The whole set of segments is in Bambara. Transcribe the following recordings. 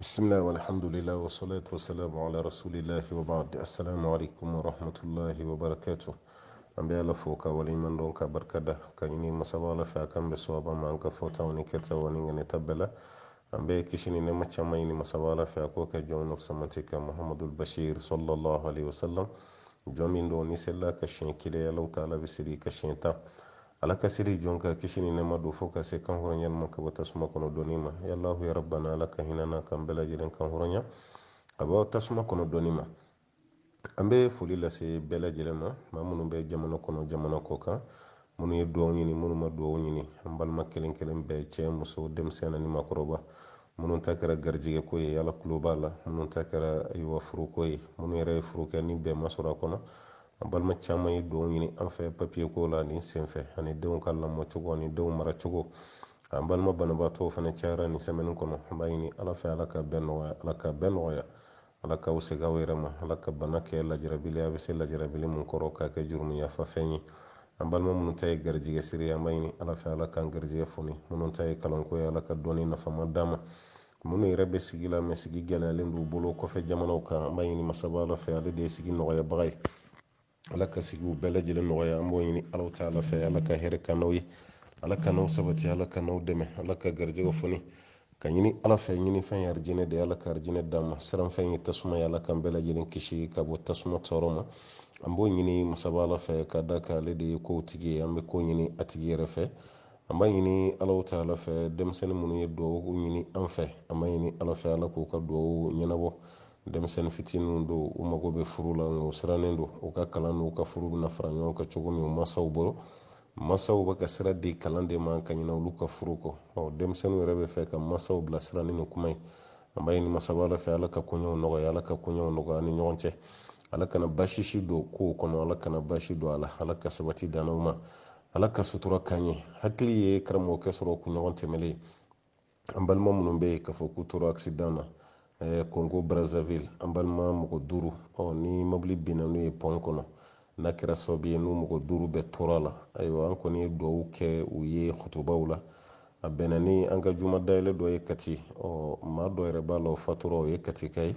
بسم الله والحمد لله والصلاة والسلام على رسول الله وبعد السلام عليكم ورحمة الله وبركاته أمبي الله فوق ولي من دونك بركة كيني مسابة فاكم بسوابا ما أنك فوتا ونكتا ونغني تبلا أمبي كشني نما تشاميني مسابة فاكو كجون نفس منتك محمد البشير صلى الله عليه وسلم جومين دوني سلا كشين كده لو تعالى بسري كشين تا ala kasiri jonka kishini nema do foka se kan horonya man ka bata suma kono donima ya allah ya rabbana laka hinana kan bela jiren kan horonya aba tasuma kono donima ambe fuli la se bela jirema mamunu be jamano kono jamano koka munu ye do nyini munu ma do nyini ambal makelen kelen be ce muso dem sena ni makoroba munu takara garjige ko ye yala klubala munu takara aywa furu ko ye munu yere furu ke ni be masura kono balma caman ye don ɲini an fɛ papiye ko la nin senfɛ ani denw ka lamɔ cogo ani denw mara cogo an balima banabaatɔw fana cayara nin sɛmɛni kɔnɔ an b'a ɲini ala fɛ ala ka bɛn nɔgɔya ala ka bɛn nɔgɔya ala ka segin aw yɛrɛ ma ala ka bana kɛ lajarabili a bɛ se lajarabili mun kɔrɔ k'a kɛ jurumu yafa fɛn ye an balima minnu ta ye garijɛgɛ siri an b'a ɲini ala fɛ ala k'an garijɛgɛ foni minnu ta ye kalanko ye ala ka dɔnni nafama d'a ma minnu yɛrɛ bɛ sigi la mɛ sigi gɛlɛyalen d'u bolo kɔfɛ jamanaw kan an b'a ɲini masaba ala fɛ ale de ye sigi nɔgɔyabaga ye ala ka sigiw bɛɛ lajɛlen nɔgɔya an b'o ɲini alaw ta ala fɛ ala ka hɛrɛ ka n'aw ye ala ka n'aw sabati ala ka n'aw dɛmɛ ala ka garijɛgɛ foni ka ɲini ala fɛ ɲini fɛn ye arijinɛ de ala ka arijinɛ d'an ma siran fɛn ye tasuma ye ala kan bɛɛ lajɛlen kisi ka bɔ tasuma tɔɔrɔ ma an b'o ɲini masaba ala fɛ ka da kan ale de ye kow tigi ye an bɛ ko ɲini a tigi yɛrɛ fɛ an b'a ɲini alaw ta ala fɛ denmisɛnnin minnu ye duwawu ɲini an fɛ an b'a ɲini ala fɛ ala k'u ka duwawu ɲɛnabɔ denmisɛnnin fitininw don u mago bɛ furu la nka u sirannen don u ka kalan n'u ka furu bɛna fara ɲɔgɔn kan cogo min u mansaw bolo mansaw bɛ ka sira di kalan de ma ka ɲinɛ olu ka furu kɔ denmisɛnninw yɛrɛ bɛ fɛ ka mansaw bilasira ni nin kuma ye an b'a ɲini masaba ala fɛ ala ka koɲɛw nɔgɔya ala ka koɲɛw nɔgɔya ni ɲɔgɔn cɛ ala kana basisi don kow kɔnɔ ala kana basi don a la ala ka sabati dannaw ma ala ka sutura k'an ye hakili ye karamɔgɔkɛ sɔrɔ kunɲɔgɔn tɛmɛlen an balima minnu bɛ yen k'a fɔ k'u tora accident na Congo Brazzaville an balima mɔgɔ 5 ni mobili binna n'u ye pont kɔnɔ n'a kɛra sababu ye n'u mɔgɔ 5 bɛɛ tora la ayiwa an kɔni ye duwawu kɛ u ye hutubaw la a bɛnna ni an ka juma dayɛlɛ dɔ ye Kati maa dɔ yɛrɛ b'a la o fatura o ye Kati ka ye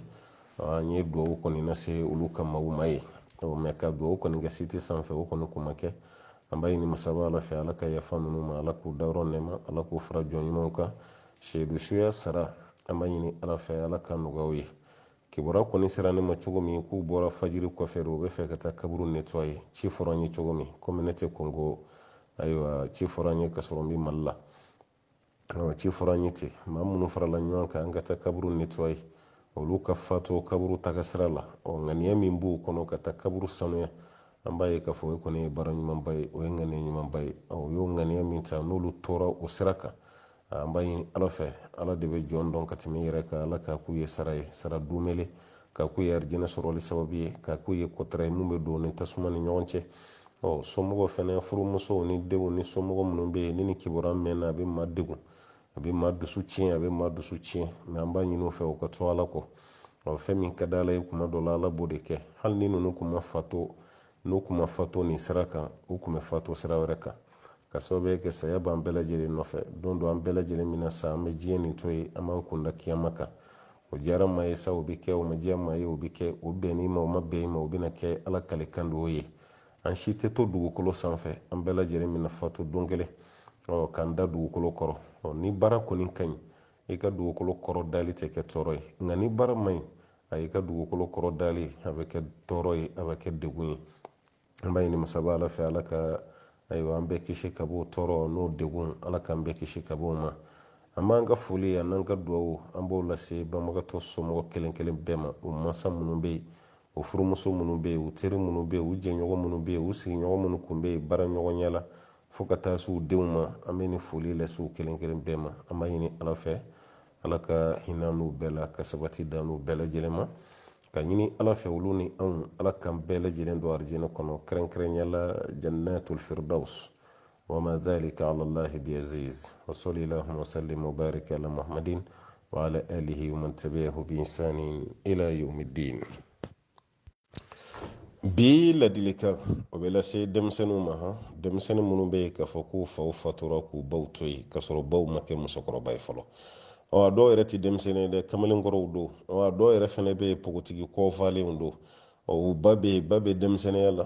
an ye duwawu kɔni lase olu ka maaw ma ye mɛ ka duwawu kɔni kɛ site sanfɛ o kɔni kun ma kɛ an b'a ɲini masaba ala fɛ ala ka yafa ninnu ma ala k'u dayɔrɔ nɛɛma ala k'u fara jɔn ɲumanw kan seyidu suya sara an b'a ɲini ala fɛ ala ka nɔgɔyaw ye kibaruya kɔni sera ne ma cogo min k'u bɔra fajiri kɔfɛ de u bɛ fɛ ka taa kaburu nettoyer ci fɔra an ye cogo min komi ne tɛ Congo ayiwa ci fɔra an ye ka sɔrɔ n bɛ Mali la ci fɔra an ye ten maa minnu farala ɲɔgɔn kan an ka taa kaburu nettoyer olu ka fatu kaburu taga sira la ŋaniya min b'u kɔnɔ ka taa kaburu sanuya an b'a ye k'a fɔ o kɔni ye baara ɲumanba ye o ye ŋaniya ɲumanba ye u y'o ŋaniya min ta n'olu tora o sira kan an b'a ɲini ala fɛ ala de bɛ jɔn dɔn ka tɛmɛ i yɛrɛ kan ala k'a k'u ye sara ye sara dumele k'a k'u ye arijinɛ sɔrɔli sababu ye k'a k'u ye kɔtara ye mun bɛ don ni tasuma ni ɲɔgɔn cɛ somɔgɔw fɛnɛ furumusow ni denw ni somɔgɔ minnu bɛ yen ni nin kibaruya mɛnna a bɛ maa degun a bɛ maa dusu tiɲɛ a bɛ maa dusu tiɲɛ mɛ an b'a ɲini u fɛ u ka to ala kɔ fɛn min ka di ala ye kuma dɔ la ala b'o de kɛ hali ni ninnu kun ma fato nin sira kan u kun bɛ fato sira wɛrɛ kan ka sababu kɛ saya b'an bɛɛ lajɛlen nɔfɛ don dɔ an bɛɛ lajɛlen mina sa an bɛ diɲɛ nin to ye an b'an kunda kiyama kan o diyara maa ye sa o bɛ kɛ o ma diya maa ye o bɛ kɛ o bɛnni ma o ma bɛn i ma o bɛna kɛ ala kalekan de o ye an si tɛ to dugukolo sanfɛ an bɛɛ lajɛlen mina fatu don kelen k'an da dugukolo kɔrɔ ni baara kɔni ka ɲi i ka dugukolo kɔrɔ dali tɛ kɛ tɔɔrɔ ye nka ni baara man ɲi a y'i ka dugukolo kɔrɔ dali a bɛ kɛ tɔɔrɔ ye a bɛ kɛ degun ye an b'a ɲini masaba ala fɛ ala ka ayiwa an bɛɛ kisi ka bɔ tɔɔrɔ n'o degun ala k'an bɛɛ kisi ka bɔ o ma an b'an ka foli an n'an ka duwawu an b'o lase banbagatɔ somɔgɔ kelen kelen bɛɛ ma u mansa minnu bɛ yen u furumuso minnu bɛ yen u teri minnu bɛ yen u jɛɲɔgɔn minnu bɛ yen u sigiɲɔgɔn minnu kun bɛ yen baara ɲɔgɔnya la fo ka taa se u denw ma an bɛ nin foli lase u kelen kelen bɛɛ ma an b'a ɲini ala fɛ ala ka hinɛ n'u bɛɛ la ka sabati da n'u bɛɛ lajɛlen ma ka ɲini ala fɛ olu ni anw ala k'an bɛɛ lajɛlen don arijinɛ kɔnɔ kɛrɛnkɛrɛnya la jannatul firdaus wa ma dhalika ala allahi biaziz wa salli allahumma sallim wa barik ala muhammadin wa ala alihi wa man tabi'ahu bi ihsanin ila yawmiddin bi ladilikan o bɛ lase denmisɛnninw ma denmisɛnnin minnu bɛ yen k'a fɔ k'u faw fatura k'u baw to yen k'a sɔrɔ baw ma kɛ musokɔrɔba ye fɔlɔ o do yɛrɛ ti denmisɛnnin dɛ kamalen kɔrɔw do o do yɛrɛ fɛnɛ bɛ pogotigi kɔfalenw do o ba bɛ denmisɛnninya la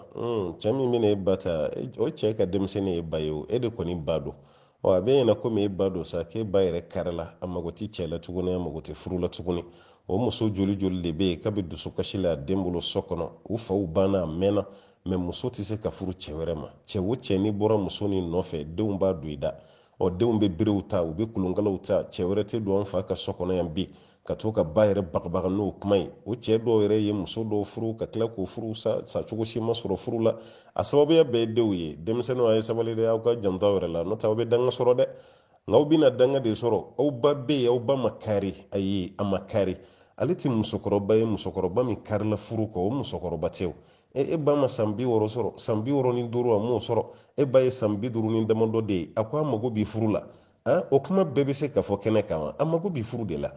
cɛ min bɛ na e ba ta o cɛ ka denmisɛnnin ye ba ye o e de kɔni ba do a bɛ ɲɛna komi e ba do sa k'e ba yɛrɛ kari la a mago ti cɛ la tuguni a mago ti furu la tuguni o muso joli joli de bɛ yen k'a bɛ dusukasi la a den bolo so kɔnɔ u faw banna a mɛnna mɛ muso tɛ se ka furu cɛ wɛrɛ ma cɛ o cɛ n'i bɔra muso nin nɔfɛ denw b'a don i da denw bɛ berew ta u bɛ kolonkalaw ta cɛ wɛrɛ tɛ don an fa ka so kɔnɔ yan bi ka to ka ba yɛrɛ bagabaga n'o kuma ye o cɛ dɔw yɛrɛ ye muso dɔw furu ka tila k'o furu sa cogo si ma sɔrɔ furu la a sababuya bɛɛ ye denw ye denmisɛnninw a ye sabali dɛ aw ka janto aw yɛrɛ la n'o tɛ aw bɛ danga sɔrɔ dɛ nka aw bɛna danga de sɔrɔ aw ba bɛ yen aw ba ma kari ayi a ma kari ale tɛ musokɔrɔba ye musokɔrɔba min karila furu kɔ o musokɔrɔba tɛ o e ba ma san 60 sɔrɔ san 65 a m'o sɔrɔ e ba ye san 50 ni damadɔ de ye a ko a mago b'i furu la o kuma bɛɛ bɛ se ka fɔ kɛnɛ kan wa a mago b'i furu de la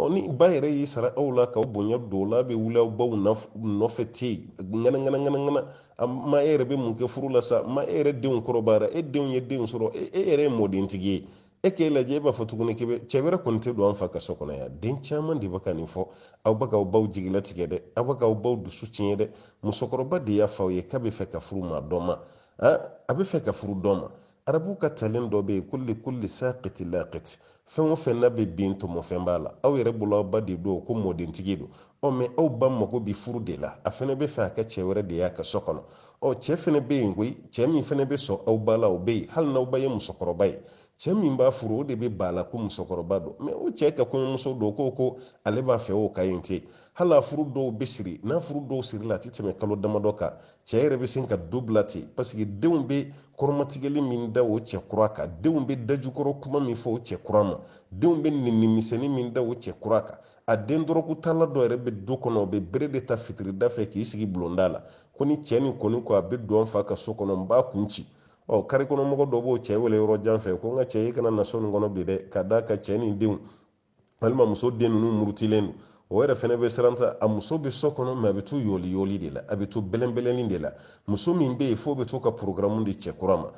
ni ba yɛrɛ y'i sara aw la k'aw bonya don la bɛ wuli aw baw nɔfɛ ten ŋanaŋanaŋanaŋana ma e yɛrɛ bɛ mun kɛ furu la sa ma e yɛrɛ denw kɔrɔbayara e denw ye denw sɔrɔ e yɛrɛ ye mɔdentigi ye e k'e lajɛ e b'a fɔ tuguni k'i cɛ wɛrɛ kɔni tɛ don an fa ka so kɔnɔ yan den caman de bɛ ka nin fɔ aw bɛ k'aw baw jigilatigɛ dɛ aw bɛ k'aw baw dusu tiɲɛ dɛ musokɔrɔba de y'a fɔ aw ye k'a bɛ fɛ ka furu maa dɔ ma a bɛ fɛ ka furu dɔ ma arabu ka talen dɔ bɛ yen kulli saqiti laqit fɛn o fɛn n'a bɛ bin tɔmɔfɛn b'a la aw yɛrɛ bolo aw ba de don ko mɔdentigi don mɛ aw ba mago bɛ furu de la a fɛnɛ bɛ fɛ a ka cɛ wɛrɛ de y'a ka so kɔnɔ cɛ fɛnɛ bɛ yen koyi cɛ min fɛnɛ bɛ sɔn aw ba la o bɛ yen hali n'aw ba ye musokɔrɔba ye cɛ min b'a furu o de bɛ ba la ko musokɔrɔba don mɛ o cɛ ka kɔɲɔmuso don ko ale b'a fɛ o ka ɲi ten hali a furu dɔw bɛ siri n'a furu dɔw siri la a tɛ tɛmɛ kalo damadɔ kan cɛ yɛrɛ bɛ sin ka do bila ten paseke denw bɛ kɔrɔmatigɛli min da o cɛ kura kan denw bɛ dajukɔrɔ kuma min fɔ o cɛ kura ma denw bɛ ninimisɛnnin min da o cɛ kura kan a den dɔrɔkutala dɔ yɛrɛ bɛ du kɔnɔ o bɛ bere de ta fitirida fɛ k'i sigi bulonda la ko ni cɛ nin kɔni ko a bɛ don an fa ka so kɔnɔ n b'a kun ci kari kɔnɔmɔgɔ dɔ b'o cɛ wele yɔrɔ jan fɛ ko n ka cɛ i kana na so nin kɔnɔ bi dɛ ka da ka cɛ nin denw walima muso den ninnu murutilen don o yɛrɛ fɛnɛ bɛ siran ta a muso bɛ so kɔnɔ mɛ a bɛ to yɔli de la a bɛ to bɛlɛnbɛlɛnin de la muso min bɛ yen fo bɛ to ka programme di cɛ kura ma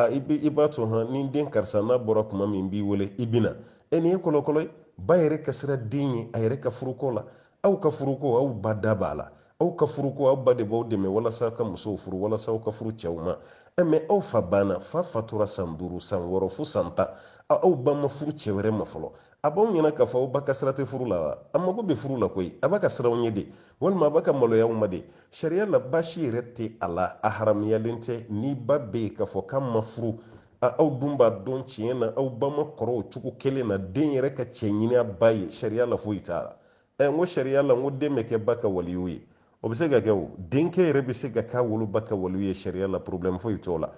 i b'a to ni den karisa n'a bɔra kuma min b'i wele i bɛna nin ye kɔlɔkɔlɔ ye ba yɛrɛ ka sira den ye a yɛrɛ ka furuko la aw ka furuko aw ba da b'a la aw ka furuko aw ba de b'aw dɛmɛ walasa aw ka musow furu walasa aw ka furu cɛw ma mɛ aw fa banna fa fatura san 5 san 6 fo san 10 aw ba ma furu cɛ wɛrɛ ma fɔlɔ a b'aw ɲɛna k'a fɔ aw ba ka sira tɛ furu la wa a mago bɛ furu la koyi a b'a ka siranw ɲɛ de walima a b'a ka maloyaw ma de sariya la baasi yɛrɛ tɛ a la a haramuyalen tɛ ni ba bɛ yen k'a fɔ k'a ma furu aw dun b'a dɔn tiɲɛ na aw ba ma kɔrɔ o cogo kelen na den yɛrɛ ka cɛ ɲini a ba ye sariya la foyi t'a la n ko sariya la n ko den bɛ kɛ ba ka waliyu ye o bɛ se ka kɛ o denkɛ yɛrɛ bɛ se ka k'a woloba ka waliyu ye sariya la problème foyi t'o la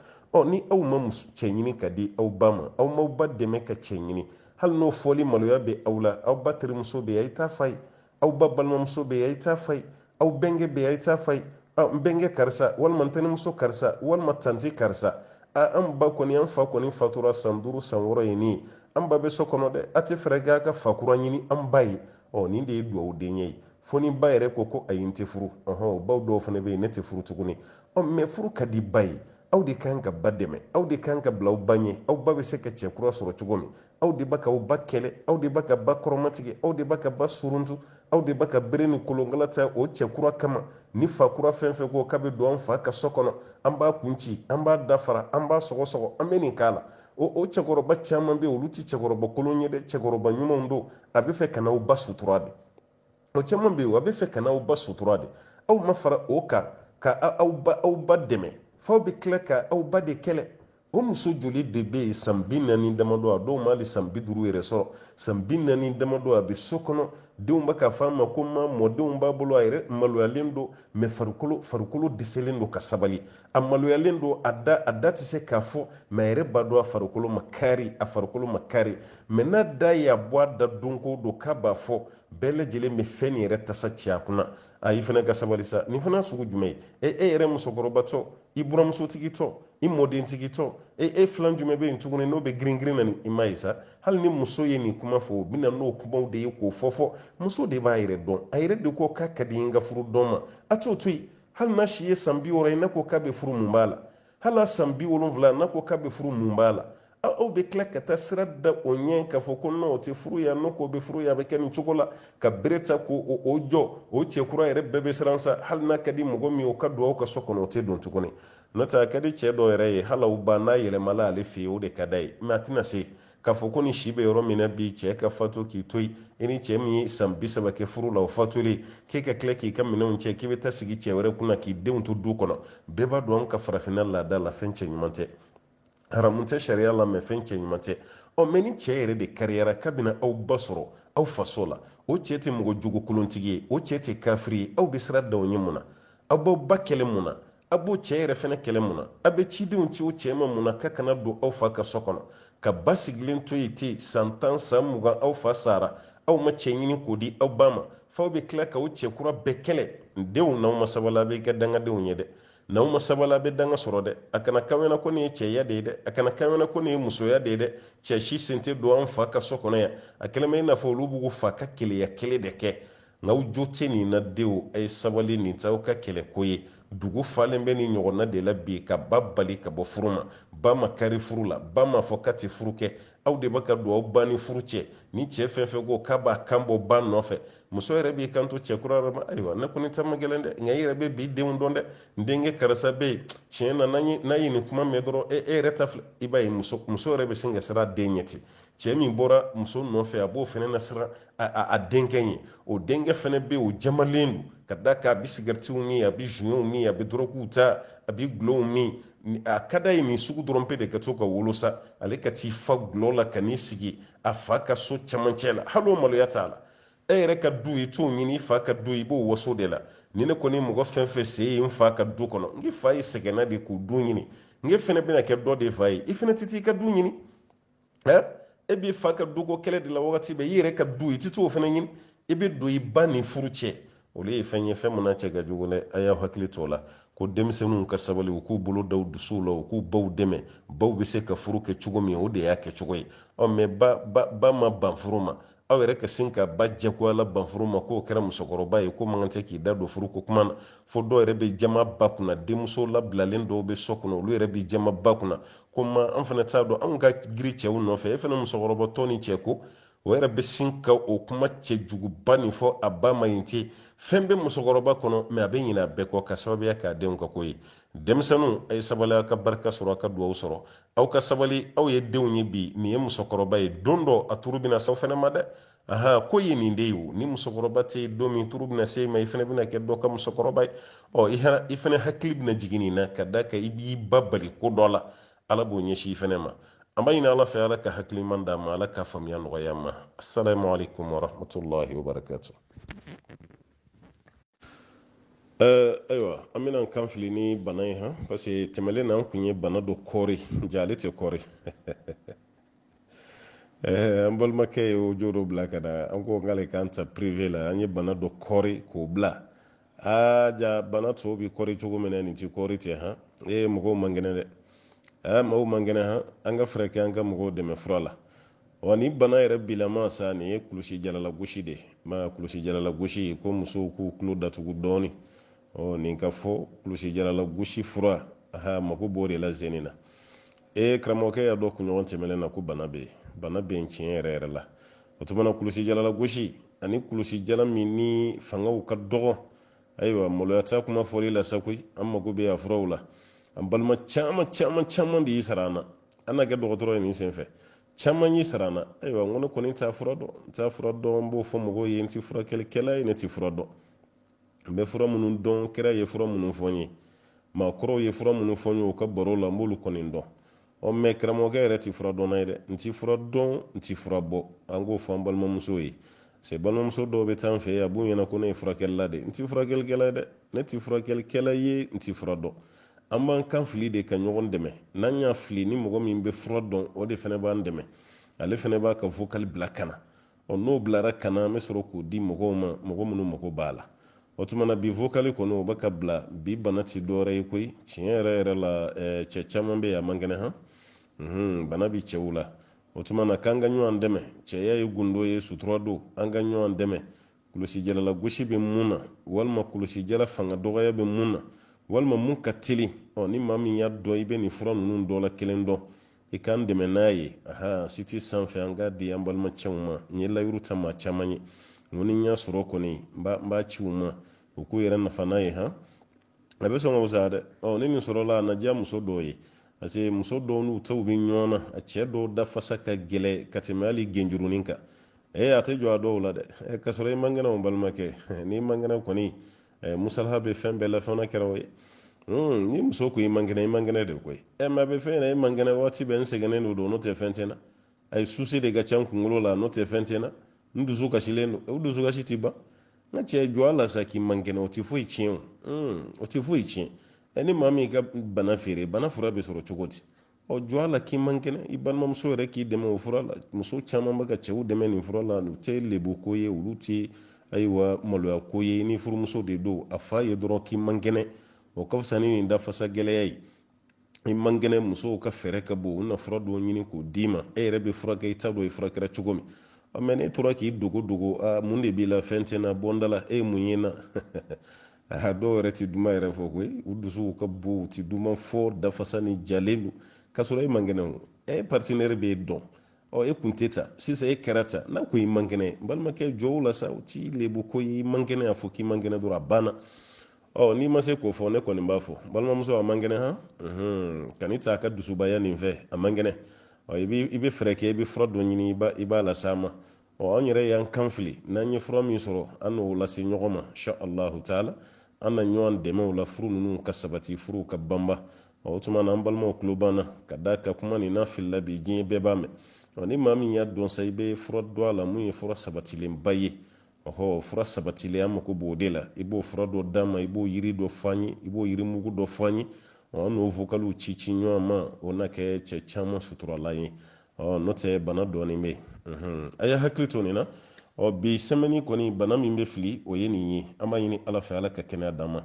ni aw ma cɛ ɲini ka di aw ba ma aw m'aw ba dɛmɛ ka cɛ ɲini hali n'o fɔli maloya bɛ aw la aw ba terimuso bɛ yen a ye taa fa ye aw ba balimamuso bɛ yen a ye taa fa ye aw bɛnkɛ bɛ yen a ye taa fa ye n bɛnkɛ karisa walima ntɛnɛmuso karisa walima tanti karisa an ba kɔni an fa kɔni fatura san 5 san 6 ye nin ye an ba bɛ so kɔnɔ dɛ a tɛ fɛɛrɛ kɛ a ka fa kura ɲini an ba ye nin de ye duwawu den ye fo ni ba yɛrɛ ko ayi n tɛ furu baw dɔw fana bɛ yen ne tɛ furu tuguni mɛ furu ka di ba ye aw de kan ka ba dɛmɛ aw de kan ka bila aw ba ɲɛ aw ba bɛ se ka cɛ kura sɔrɔ cogo min aw de b'a ka aw ba kɛlɛ aw de b'a ka ba kɔrɔmatigɛ aw de b'a ka ba suruntu aw de b'a ka bere ni kolonkala ta o cɛ kura kama ni fa kura fɛn fɛn ko k'a bɛ don an fa ka so kɔnɔ an b'a kun ci an b'a dafara an b'a sɔgɔsɔgɔ an bɛ nin k'a la o cɛkɔrɔba caman bɛ yen olu tɛ cɛkɔrɔba kolon ye dɛ cɛkɔrɔba ɲumanw don a bɛ fɛ ka n'aw ba sutura de o caman bɛ yen a bɛ fɛ ka n'aw ba sutura de aw ma fara o kan ka aw ba dɛmɛ f'aw bɛ tila ka aw ba de kɛlɛ o muso joli de bɛ yen san 40 damadɔ a dɔw ma hali san 50 yɛrɛ sɔrɔ san 40 damadɔ a bɛ so kɔnɔ denw bɛ ka fɔ a ma ko ma mɔdenw b'a bolo a yɛrɛ maloyalen don mɛ farikolo dɛsɛlen don ka sabali a maloyalen don a da tɛ se k'a fɔ mɛ a yɛrɛ b'a dɔn a farikolo ma kari mɛ n'a da ye a bɔ a da don ko don k'a b'a fɔ bɛɛ lajɛlen bɛ fɛn nin yɛrɛ tasa ci a kunna a y'i fana ka sabali sa nin fana sugu jumɛn ye e yɛrɛ musokɔrɔbatɔ i buramusotigi i mɔdentigi e filan jumɛn bɛ yen tuguni n'o bɛ girin na i ma ye sa hali ni muso ye nin kuma fɔ o bɛna n'o kumaw de ye k'o fɔ muso de b'a yɛrɛ dɔn a yɛrɛ de ko k'a ka di n ka furu dɔn ma a t'o to yen hali n'a si ye san 60 ye n'a ko k'a bɛ furu mun b'a la hali a san 70 n'a ko k'a bɛ furu mun b'a la aw be tila ka taa sira da o ɲɛ k'a fɔ ko non o tɛ furu ya n'o ko bɛ furu ya a bɛ kɛ nin cogo la ka bere ta ko o jɔ o cɛ kura yɛrɛ bɛɛ bɛ siran sa hali n'a ka di mɔgɔ min o ka don aw ka so kɔnɔ o tɛ don tuguni n'o tɛ a ka di cɛ dɔw yɛrɛ ye hali aw ba n'a yɛlɛmala ale fɛ yen o de ka d'a ye mɛ a tɛna se k'a fɔ ko ni si bɛ yɔrɔ min na bi cɛ ka fatu k'i to yen i ni cɛ min ye san 30 kɛ furu la o fatulen k'e ka tila k'i ka minɛnw cɛ k'i bɛ taa sigi cɛ wɛrɛ kunna k'i denw to du kɔnɔ bɛɛ b'a dɔn an ka farafinna laada la fɛn cɛ ɲuman tɛ haramu tɛ sariya la mɛ fɛn cɛ ɲuman tɛ mɛ ni cɛ yɛrɛ de kariyara kabini aw ba sɔrɔ aw faso la o cɛ tɛ mɔgɔ jugu kolontigi ye o cɛ tɛ kafiri ye aw bɛ sira da o ɲɛ mun na aw b'aw ba kɛlɛ mun na a b'o cɛ yɛrɛ fɛnɛ kɛlɛ mun na a bɛ cidenw ci o cɛ ma mun na ka kana don aw fa ka so kɔnɔ ka ba sigilen to yen ten san 10 san 20 aw fa sara aw ma cɛ ɲini k'o di aw ba ma f'aw bɛ tila ka o cɛ kura bɛɛ kɛlɛ denw n'aw ma sabali a bɛ kɛ dangadenw ye dɛ n'aw ma sabali a bɛ danga sɔrɔ dɛ a kana kawena ko nin ye cɛya de ye dɛ a kana kawena ko nin ye musoya de ye dɛ cɛ si sen tɛ don an fa ka so kɔnɔ yan a kɛlen bɛ i n'a fɔ olu b'u fa ka keleya kelen de kɛ n'aw jo tɛ nin na denw a ye sabali nin t'aw ka kɛlɛko ye dugu falen bɛ nin ɲɔgɔnna de la bi ka ba bali ka bɔ furu ma ba ma kari furu la ba ma fɔ k'a tɛ furu kɛ aw de bɛ ka don aw ba ni furu cɛ ni cɛ fɛn fɛn ko k'a b'a kan bɔ ba nɔfɛ muso yɛrɛ b'i kanto cɛ kura yɛrɛ ma ayiwa ne kɔni ta ma gɛlɛn dɛ nka i yɛrɛ bɛ bi denw dɔn dɛ n denkɛ karisa bɛ yen tiɲɛ na n'a ye nin kuma mɛn dɔrɔn e yɛrɛ ta filɛ i b'a ye muso yɛrɛ bɛ sin ka siran a den ɲɛ ten cɛ min bɔra muso nɔfɛ a b'o fɛnɛ na siran a denkɛ ɲɛ o denkɛ fɛnɛ bɛ yen o jamalen don ka da kan a bɛ sigaritiw min a bɛ zuɲɛw min a bɛ dɔrɔguw ta a bɛ gulɔw min a ka d'a ye nin sugu dɔrɔn pe de ka to ka wolo sa ale ka t'i fa gulɔ la ka n'i sigi a fa ka so camancɛ la hali o maloya t'a la e yɛrɛ ka du i t'o ɲini i fa ka du i b'o waso de la ni ne kɔni mɔgɔ fɛn fɛn se ye n fa ka du kɔnɔ n fa ye sɛgɛnna de k'o du ɲini n fɛnɛ bɛna kɛ dɔ de fa ye i fɛnɛ tɛ t'i ka du ɲini e b'i fa ka duko kɛlɛ de la wagati bɛɛ i yɛrɛ ka du i tɛ t'o fɛnɛ ɲini i bɛ don i ba ni furu cɛ olu ye fɛn ye fɛn min na cɛ ka jugu dɛ a y'aw hakili to o la ko denmisɛnninw ka sabali u k'u bolo da u dusuw la u k'u baw dɛmɛ baw bɛ se ka furu kɛ cogo min o de y'a kɛ cogo ye mɛ ba ma ban furu ma aw yɛrɛ ka sin ka ba jagoya la ban furu ma k'o kɛra musokɔrɔba ye ko man kan tɛ k'i da don furu ko kuma na fo dɔw yɛrɛ bɛ jama ba kunna denmuso labilalen dɔw bɛ so kɔnɔ olu yɛrɛ bɛ jama ba kunna ko ma an fana t'a dɔn anw ka giri cɛw nɔfɛ e fana musokɔrɔba tɔ ni cɛ ko o yɛrɛ bɛ sin ka o kuma cɛjuguba nin fɔ a ba ma yen ten fɛn bɛ musokɔrɔba kɔnɔ mɛ a bɛ ɲinɛ a bɛɛ kɔ ka sababuya k'a denw ka ko ye denmisɛnninw a ye sabali aw ka barika sɔrɔ aw ka dugawu sɔrɔ aw ka sabali aw ye denw ye bi nin ye musokɔrɔba ye don dɔ a turu bɛna s'aw fɛnɛ ma dɛ ko ye nin de ye o ni musokɔrɔba tɛ yen don min turu bɛna se ma i fɛnɛ bɛna kɛ dɔ ka musokɔrɔba ye i fɛnɛ hakili bɛna jigin nin na ka da kan i b'i ba bali ko dɔ la ala b'o ɲɛsin i fɛnɛ ma an b'a ɲini ala fɛ ala ka hakiliman d'a ma ala ka faamuya nɔgɔya ma assalamu alaikum warahmatullahi wabarakatuh ayiwa an bɛna kan fili ni bana ye parce que tɛmɛlen na an kun ye bana dɔ kɔɔri ja ale tɛ kɔɔri an balimakɛ ye o jo dɔ bila ka na an ko k'ale k'an ta privé la an ye bana dɔ kɔɔri k'o bila ja bana tɔw bɛ kɔɔri cogo min na nin tɛ kɔɔri tɛ mɔgɔw man kɛnɛ dɛ mɔgɔw man kɛnɛ an ka fɛɛrɛ kɛ an ka mɔgɔw dɛmɛ fura la ni bana yɛrɛ bilama sa nin ye kulusi jalalagosi de ma kulusi jalalagosi ko musow k'u tulo datugu dɔɔni nin ka fɔ kulusi jalalagosi fura mako b'o de la zeni na karamɔgɔkɛ y'a dɔn kunɲɔgɔn tɛmɛnen na ko bana bɛ yen tiɲɛ yɛrɛ yɛrɛ la o tuma na kulusi jalalagosi ani kulusi jala min ni fangaw ka dɔgɔ ayiwa maloya t'a kuma fɔli la sa koyi an mako bɛ a furaw la an balima caman de y'i sara an na an na kɛ dɔgɔtɔrɔ ye nin senfɛ caman y'i sara an na ayiwa n ko ne kɔni t'a fura dɔn n b'o fɔ mɔgɔw ye n tɛ furakɛlikɛla ye ne tɛ fura dɔn n bɛ fura minnu dɔn kɛra ye fura minnu fɔ n ye maakɔrɔw ye fura minnu fɔ n ye o ka baro la n b'olu kɔni dɔn mɛ karamɔgɔkɛ yɛrɛ tɛ fura dɔnna ye dɛ n tɛ fura dɔn n tɛ fura bɔ an k'o fɔ an balimamusow ye se balimamuso dɔw bɛ taa an fɛ yen a b'u ɲɛna ko ne ye furakɛlila de n tɛ furakɛlikɛla ye dɛ ne tɛ furakɛlikɛla ye n tɛ fura dɔn an b'an kan fili de ka ɲɔgɔn dɛmɛ n'an y'a fili ni mɔgɔ min bɛ fura dɔn o de fana b'an dɛmɛ ale fana b'a ka vocal bila ka na n'o bilara ka na an bɛ sɔrɔ k'o di mɔgɔw ma mɔgɔ minnu mago b'a la o tuma na bi vocal kɔni o bɛ ka bila bi bana tɛ dɔwɛrɛ ye koyi tiɲɛ yɛrɛ la cɛ caman bɛ yen a man kɛnɛ bana bi cɛw la o tuma na k'an ka ɲɔgɔn dɛmɛ cɛya ye gundo ye sutura don an ka ɲɔgɔn dɛmɛ kulusi jalalagosi bɛ mun na walima kulusi jala fanga dɔgɔya bɛ mun na walima mun ka teli ni maa min y'a dɔn i bɛ nin fura ninnu dɔ la kelen dɔn i kan dɛmɛ n'a ye aha siti sanfɛ an ka di an balimacɛw ma n ye layiru ta maa caman ye n ni n y'a sɔrɔ kɔni n b'a ci u ma u k'u yɛrɛ nafa n'a ye han a bɛ sɔn ka wusa dɛ ne nin sɔrɔla a na diya muso dɔw ye parce que muso dɔw n'u taw bɛ ɲɔgɔn na a cɛ dɔw dafasa ka gɛlɛ ka tɛmɛ hali genjurunin kan a tɛ jɔ a dɔw la dɛ ka sɔrɔ i man kɛnɛ o balimakɛ n'i man kɛnɛ kɔni musalaha bɛ fɛn bɛɛ la fɛn kɛra o ye ni muso ko i man kɛnɛ de koyi mɛ a bɛ fɛn i man kɛnɛ waati bɛɛ n sɛgɛnnen don n'o tɛ fɛn tɛ na a ye susi de ka ca n kunkolo la n'o tɛ fɛn tɛ na n dusu kasilen don o dusu kasi ti ban n ka cɛ jɔ a la sa k'i man kɛnɛ o tɛ foyi tiɲɛ o tɛ foyi tiɲɛ ni maa min ka bana feere bana fura bɛ sɔrɔ cogo di jɔ a la k'i man kɛnɛ i balimamuso yɛrɛ k'i dɛmɛ o fura la muso caman bɛ ka cɛw dɛmɛ nin fura la u tɛ lebu ko ye olu tɛ ayiwa maloya ko ye ni furumuso de don a fa ye dɔrɔn k'i man kɛnɛ o ka fisa ni nin dafasa gɛlɛya ye i man kɛnɛ musow ka fɛɛrɛ ka bon u na fura dɔw ɲini k'o d'i ma e yɛrɛ bɛ furakɛ i t'a dɔn i furakɛra cogo min mɛ n'e tora k'i dogo mun de b'i la fɛn tɛ na bɔnda la e ye mun ye na dɔw yɛrɛ tɛ duman yɛrɛ fɔ koyi u dusuw ka bon u tɛ duman fɔ dafasa ni jalen don k'a sɔrɔ e man kɛnɛ o partenaire b'e dɔn e kun tɛ ta sisan e kɛra ta n'a ko i man kɛnɛ balimakɛ jɔw la sa u t'i lebu ko i man kɛnɛ a fɔ k'i man kɛnɛ dɔrɔn a banna n'i ma se k'o fɔ ne kɔni b'a fɔ balimamuso a man kɛnɛ han kan'i ta a ka dusubaya nin fɛ a man kɛnɛ i bɛ fɛɛrɛ kɛ i bɛ fura dɔ ɲini i b'a las'a ma an yɛrɛ y'an kan fili n'an ye fura min sɔrɔ an n'o lase ɲɔgɔn ma insha Allahu taala an na ɲɔgɔn dɛmɛ o la furu ninnu ka sabati furuw ka banba o tuma na an balimaw tulo banna ka da ka kuma nin n'a filila bi diɲɛ bɛɛ b'a mɛn ni maa min y'a dɔn sa i bɛ fura dɔn a la mun ye fura sabatilenba ye fura sabatilen an mako b'o de la i b'o fura dɔ d'a ma i b'o yiri dɔ fɔ an ye i b'o yiri mugu dɔ fɔ an ye an n'o vocaliw ci ɲɔgɔn ma o na kɛ cɛ caman suturala ye n'o tɛ bana dɔɔnin bɛ yen a ye hakili to nin na bi sɛmɛni kɔni bana min bɛ fili o ye nin ye an b'a ɲini ala fɛ ala ka kɛnɛya d'an ma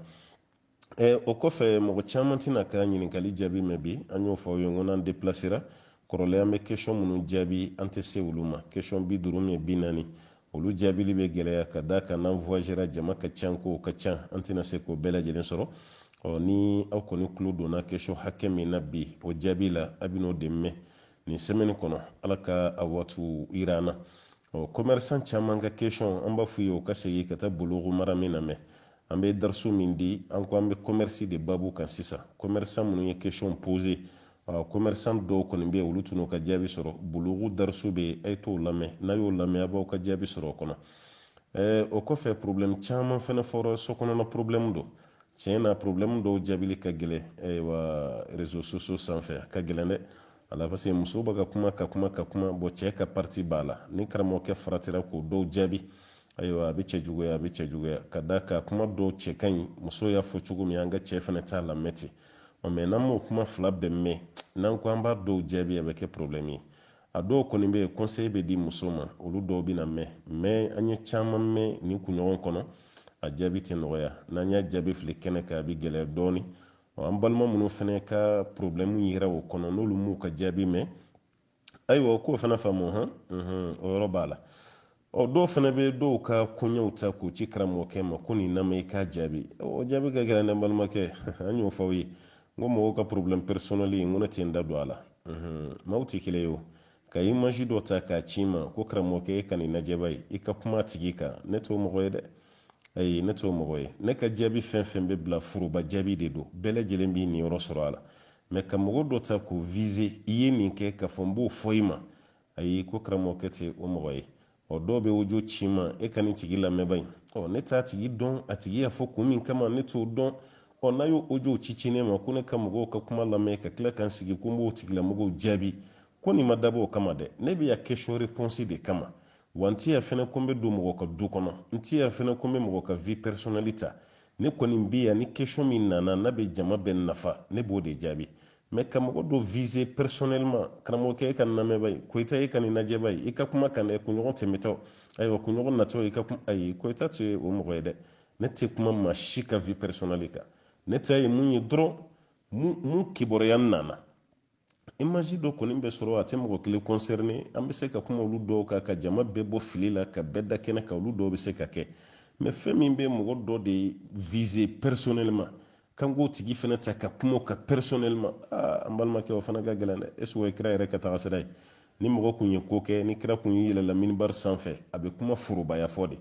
o kɔfɛ mɔgɔ caman tɛna ka ɲininkali jaabi mɛn bi an y'o fɔ aw ye n ko n'an déplacera kɔrɔlen an bɛ question minnu jaabi an tɛ se olu ma question 50 40 olu jaabili bɛ gɛlɛya ka da kan n'an voyagera jama ka ca ko ka ca an tɛna se k'o bɛɛ lajɛlen sɔrɔ ni aw kɔni tulo donna question hakɛ min na bi o jaabi la a bɛ n'o de mɛn nin semaine kɔnɔ ala ka a waatiw yira an na commerçant caman ka question an b'a f'u ye o ka segin ka taa bulugu mara min na mɛn an bɛ darisu min di an ko an bɛ commerce de babu kan sisan commerçant minnu ye question posé commerçant dɔw kɔni bɛ olu tun n'o ka jaabi sɔrɔ bulugu darisu bɛ a ye t'o lamɛn n'a y'o lamɛn a b'aw ka jaabi sɔrɔ o kɔnɔ o kɔfɛ problème caman fana fɔra sokɔnɔna problème don tiɲɛ na problème dɔw jaabili ka gɛlɛn wa réseaux sociaux sanfɛ a ka gɛlɛn dɛ ala parce que muso bɛ ka kuma bɔ cɛ ka parti b'a la ni karamɔgɔkɛ faratira k'o dɔw jaabi ayiwa a bɛ cɛ juguya ka da ka kuma dɔw cɛ ka ɲi muso y'a fɔ cogo min an ka cɛ fana t'a lamɛn ten mɛ n'an m'o kuma fila bɛɛ mɛn n'an ko an b'a dɔw jaabi a bɛ kɛ problème ye a dɔw kɔni bɛ yen conseil bɛ di muso ma olu dɔw bɛ na mɛn an ye caman mɛn nin kunɲɔgɔn kɔnɔ a jaabi tɛ nɔgɔya n'an y'a jaabi fili kɛnɛ kan a bɛ gɛlɛya dɔɔnin an balima minnu fana ka problème yira o kɔnɔ n'olu m'u ka jaabi mɛn ayiwa o k'o fana faamu o yɔrɔ b'a la dɔw fana bɛ dɔw ka koɲɛw ta k'o ci karamɔgɔkɛ ma ko nin lamɛn i k'a jaabi o jaabi ka gɛlɛn dɛ balimakɛ an y'o fɔ aw ye n ko mɔgɔw ka problème personnel n ko ne tɛ n da don a la maaw tɛ kelen ye o ka image dɔ ta k'a ci ma ko karamɔgɔkɛ e ka nin lajɛ bani i ka kuma a tigi kan ne t'o mɔgɔ ye dɛ ayi ne t'o mɔgɔ ye ne ka jaabi fɛn fɛn bɛ bila furuba jaabi de don bɛɛ lajɛlen b'i niyɔrɔ sɔrɔ a la mɛ ka mɔgɔ dɔ ta k'o viser i ye nin kɛ k'a fɔ n b'o fɔ i ma ayi ko karamɔgɔkɛ tɛ o mɔgɔ ye dɔw bɛ audio ci ma e ka nin tigi lamɛn bani ne t'a tigi dɔn a tigi y'a fɔ kun min kama ne t'o dɔn n'a y'o audio ci ne ma ko ne ka mɔgɔw ka kuma lamɛn ka tila k'an sigi ko n b'o tigilamɔgɔw jaabi ko nin ma dabɔ o kama dɛ ne bɛ ya question réponse de kama wa n tɛ yan fɛnɛ ko n bɛ don mɔgɔ ka du kɔnɔ n tɛ yan fɛnɛ ko n bɛ mɔgɔ ka vie personnelle ta ne kɔni bɛ yan ni question min nana n'a bɛ jama bɛɛ nafa ne b'o de jaabi mɛ ka mɔgɔ dɔ viser personnellement karamɔgɔkɛ e ka nin lamɛn bani Koyita e ka nin lajɛ bani i ka kuma kan dɛ kunɲɔgɔn tɛmɛtɔ ayiwa kunɲɔgɔn natɔ i ka kuma ayi Koyita tɛ o mɔgɔ ye dɛ ne tɛ kuma maa si ka vie personnelle kan ne ta ye mun ye dɔrɔn mun kibaruya nana image dɔ kɔni bɛ sɔrɔ a tɛ mɔgɔ kelen concerné an bɛ se ka kuma olu dɔw kan ka jama bɛɛ bɔ fili la ka bɛɛ da kɛnɛ kan olu dɔw bɛ se ka kɛ mɛ fɛn min bɛ mɔgɔ dɔ de viser personnellement kango tigi fana ta ka kuma ka personnellement an balimakɛ o fana ka gɛlɛn dɛ est ce que kira yɛrɛ ka taga sira ye ni mɔgɔ kun ye ko kɛ ni kira kun yi yɛlɛla minbar sanfɛ a bɛ kuma forobaya fɔ de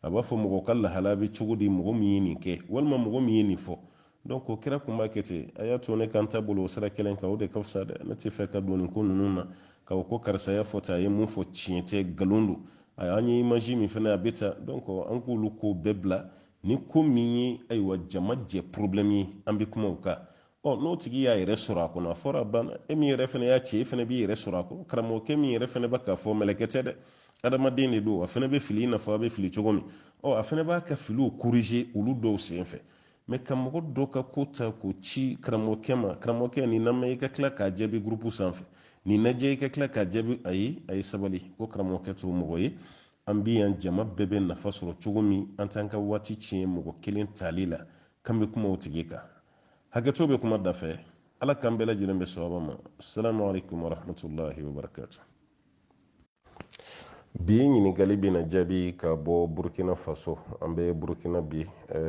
a b'a fɔ mɔgɔ ka lahala bɛ cogo di mɔgɔ min ye nin kɛ walima mɔgɔ min ye nin fɔ donc o kira kun b'a kɛ ten a y'a to ne kan ta bolo o sira kelen kan o de ka fisa dɛ ne tɛ fɛ ka don nin ko ninnu na ka o ko karisa y'a fɔ ten a ye mun fɔ tiɲɛ tɛ nkalon don an ye image min fana a bɛ ta donc an k'olu ko bɛɛ bila ni ko min ye ayiwa jama jɛ problème ye an bɛ kuma o kan n'o tigi y'a yɛrɛ sɔrɔ a kɔnɔ a fɔra banna e min yɛrɛ fana y'a cɛ e fana b'i yɛrɛ sɔrɔ a kɔnɔ karamɔgɔkɛ min yɛrɛ fana b'a k'a fɔ mɛlɛkɛ tɛ dɛ adamaden de don a fana bɛ fili i n'a fɔ a bɛ fili cogo min a fana b'a ka filiw corriger olu dɔw sen fɛ mais ka mɔgɔ dɔ ka ko ta k'o ci karamɔgɔkɛ ma karamɔgɔkɛ nin na i ka tila k'a jaabi groupe sanfɛ nin lajɛ i ka tila k'a jaabi ayi a ye sabali ko karamɔgɔkɛ t'o mɔgɔ ye an bɛ yan jama bɛɛ bɛ nafa sɔrɔ cogo min an t'an ka waati tiɲɛ mɔgɔ kelen tali la k'an bɛ kuma o tigi kan hakɛto bɛ kuma dafɛ ala k'an bɛɛ lajɛlen bɛ sɔgɔma ma assalamu alaikum warahmatullahi wabarakatuh bi ɲininkali bɛna jaabi ka bɔ burkina faso an bɛ burkina bi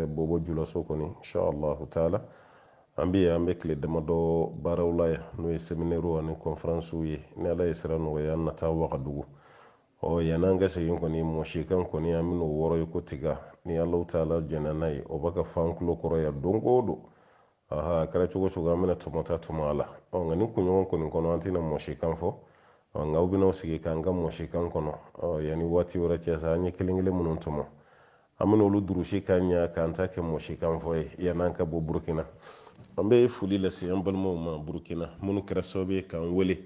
bobo julaso kɔni inshallah taala an bɛ tile damadɔ baaraw la yan n'o ye séminaire ani conférence ye ni ala ye sira nɔgɔya an nata Wagadugu yan'an ka segin kɔni mɔsikan kɔni an bɛn'o wɔrɔ ye ko tiga ni ala taala jɛna n'a ye o b'a ka fan kulo kɔrɔ yan don o don a kɛra cogo cogo an bɛna tɔmɔta tɔmɔ a la nka ni kunɲɔgɔn kɔni kɔnɔ an tɛna mɔsikan fɔ nka aw bɛn'aw sigi k'an ka mɔsikan kɔnɔ yanni waati wɛrɛ cɛ sa an ye kelen kelen minnu tɔmɔ an bɛna olu durusi ka ɲɛ k'an ta kɛ mɔsikan fɔ ye yan'an ka bɔ burukina an bɛ foli lase an balimaw ma burukina minnu kɛra sababu ye k'an wele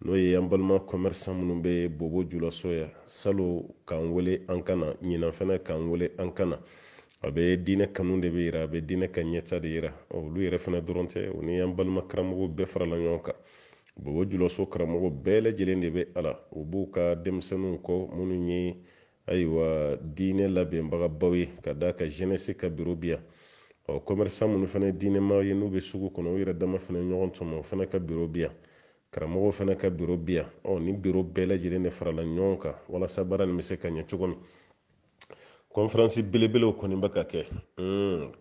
n'o ye an balima commerçant minnu bɛ bobo julaso ya salo k'an wele an kana ɲinan fana k'an wele an kana a bɛ diinɛ kanu de bɛ yira a bɛ diinɛ ka ɲɛta de yira olu yɛrɛ fana dɔrɔn tɛ o ni an balima karamɔgɔw bɛɛ farala ɲɔgɔn kan bobo julaso karamɔgɔ bɛɛ lajɛlen de bɛ ala u b'u ka denmisɛnninw kɔ minnu ye ayiwa diinɛ labɛnbagabaw ye ka da ka jeunesse ka bureau bi yan commerçant minnu fana ye diinɛmaw ye n'u bɛ sugu kɔnɔ u yɛrɛ dama fana ɲɔgɔn tɔmɔ o fana ka bureau bi yan karamɔgɔw fana ka bureau bi yan ni bureau bɛɛ lajɛlen de farala ɲɔgɔn kan walasa baara nin bɛ se ka ɲɛ cogo min conférence belebelew kɔni bɛ ka kɛ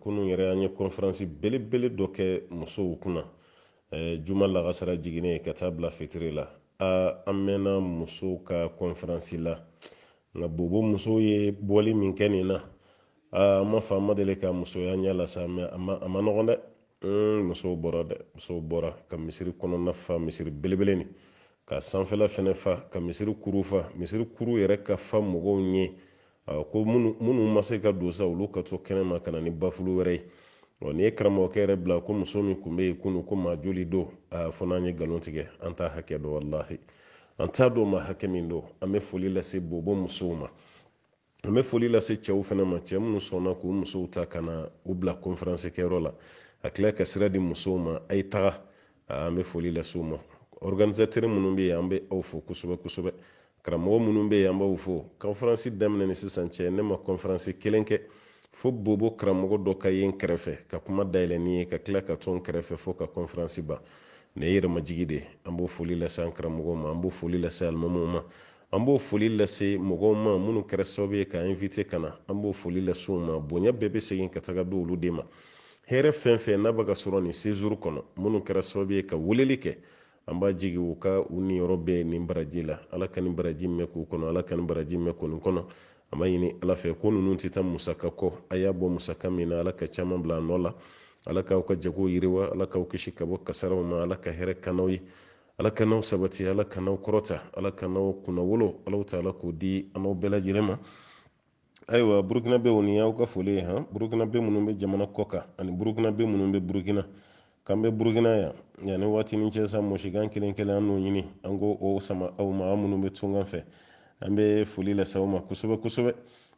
kunun yɛrɛ an ye conférence belebele dɔ kɛ musow kunna juma lagasara jiginnen ka taa bila fitiri la an mɛnna musow ka conférence la nka bobo musow ye bɔli min kɛ nin na an ma fɔ an ma deli ka musoya ɲɛ la sa mais a ma nɔgɔn dɛ musow bɔra ka misiri kɔnɔna fa misiri belebele nin ka sanfɛla fɛnɛ fa ka misiri kuru fa misiri kuru yɛrɛ ka fa mɔgɔw ɲɛ ko minnu ma se ka don sa olu ka to kɛnɛ ma ka na ni bafulu wɛrɛ ye ni ye karamɔgɔkɛ yɛrɛ bila ko muso min kun bɛ yen kunu ko maa joli don fɔ n'an ye nkalon tigɛ an t'a hakɛ dɔn wallahi an t'a dɔn ma hakɛ min don an bɛ foli lase bobo musow ma an bɛ foli lase cɛw fɛnɛ ma cɛ minnu sɔnna k'u musow ta ka na u bila conférence kɛyɔrɔ la a tila ka sira di musow ma a ye taga an bɛ foli lase u ma organisateur minnu bɛ yen an bɛ aw fo kosɛbɛ kosɛbɛ karamɔgɔ minnu bɛ yen an b'aw fo conférence daminɛ ni sisan cɛ ne ma conférence kelen kɛ fo bobo karamɔgɔ dɔ ka ye n kɛrɛfɛ ka kuma dayɛlɛ ni ye ka tila ka to n kɛrɛfɛ fo ka conférence ban ne ye yɛrɛmajigi de an b'o foli lase an karamɔgɔw ma an b'o foli lase alimamiw ma an b'o foli lase mɔgɔw ma minnu kɛra sababu ye ka invité ka na an b'o foli lase u ma bonya bɛɛ bɛ segin ka taga di olu de ma hɛrɛ fɛn fɛn n'a bɛ ka sɔrɔ nin séjour kɔnɔ minnu kɛra sababu ye ka weleli kɛ an b'a jigi u ka u niyɔrɔ bɛɛ nin baraji la ala ka nin baraji mɛn k'u kɔnɔ ala ka nin baraji mɛn k'u kɔnɔ an b'a ɲini ala fɛ ko ninnu tɛ taa musaka kɔ a y'a bɔ musaka min na ala ka caman bila a nɔ la ala k'aw ka jago yiriwa ala k'aw kisi ka bɔ kasaraw ma ala ka hɛrɛ kanaw ye ala ka n'aw sabati ala ka n'aw kɔrɔta ala ka n'aw kunna wolo ala ta ala k'o di an n'aw bɛɛ lajɛlen ma ayiwa burukina bɛ o ni y'aw ka foli ye burukina bɛ minnu bɛ jamana kɔ kan ani burukina bɛ minnu bɛ burukina k'an bɛ burukina yan yanni waati ni cɛ sa mɔsikan kelen kelen an n'o ɲini an k'o o sama aw ma an minnu bɛ tungan fɛ an bɛ foli lase aw ma kosɛbɛ kosɛbɛ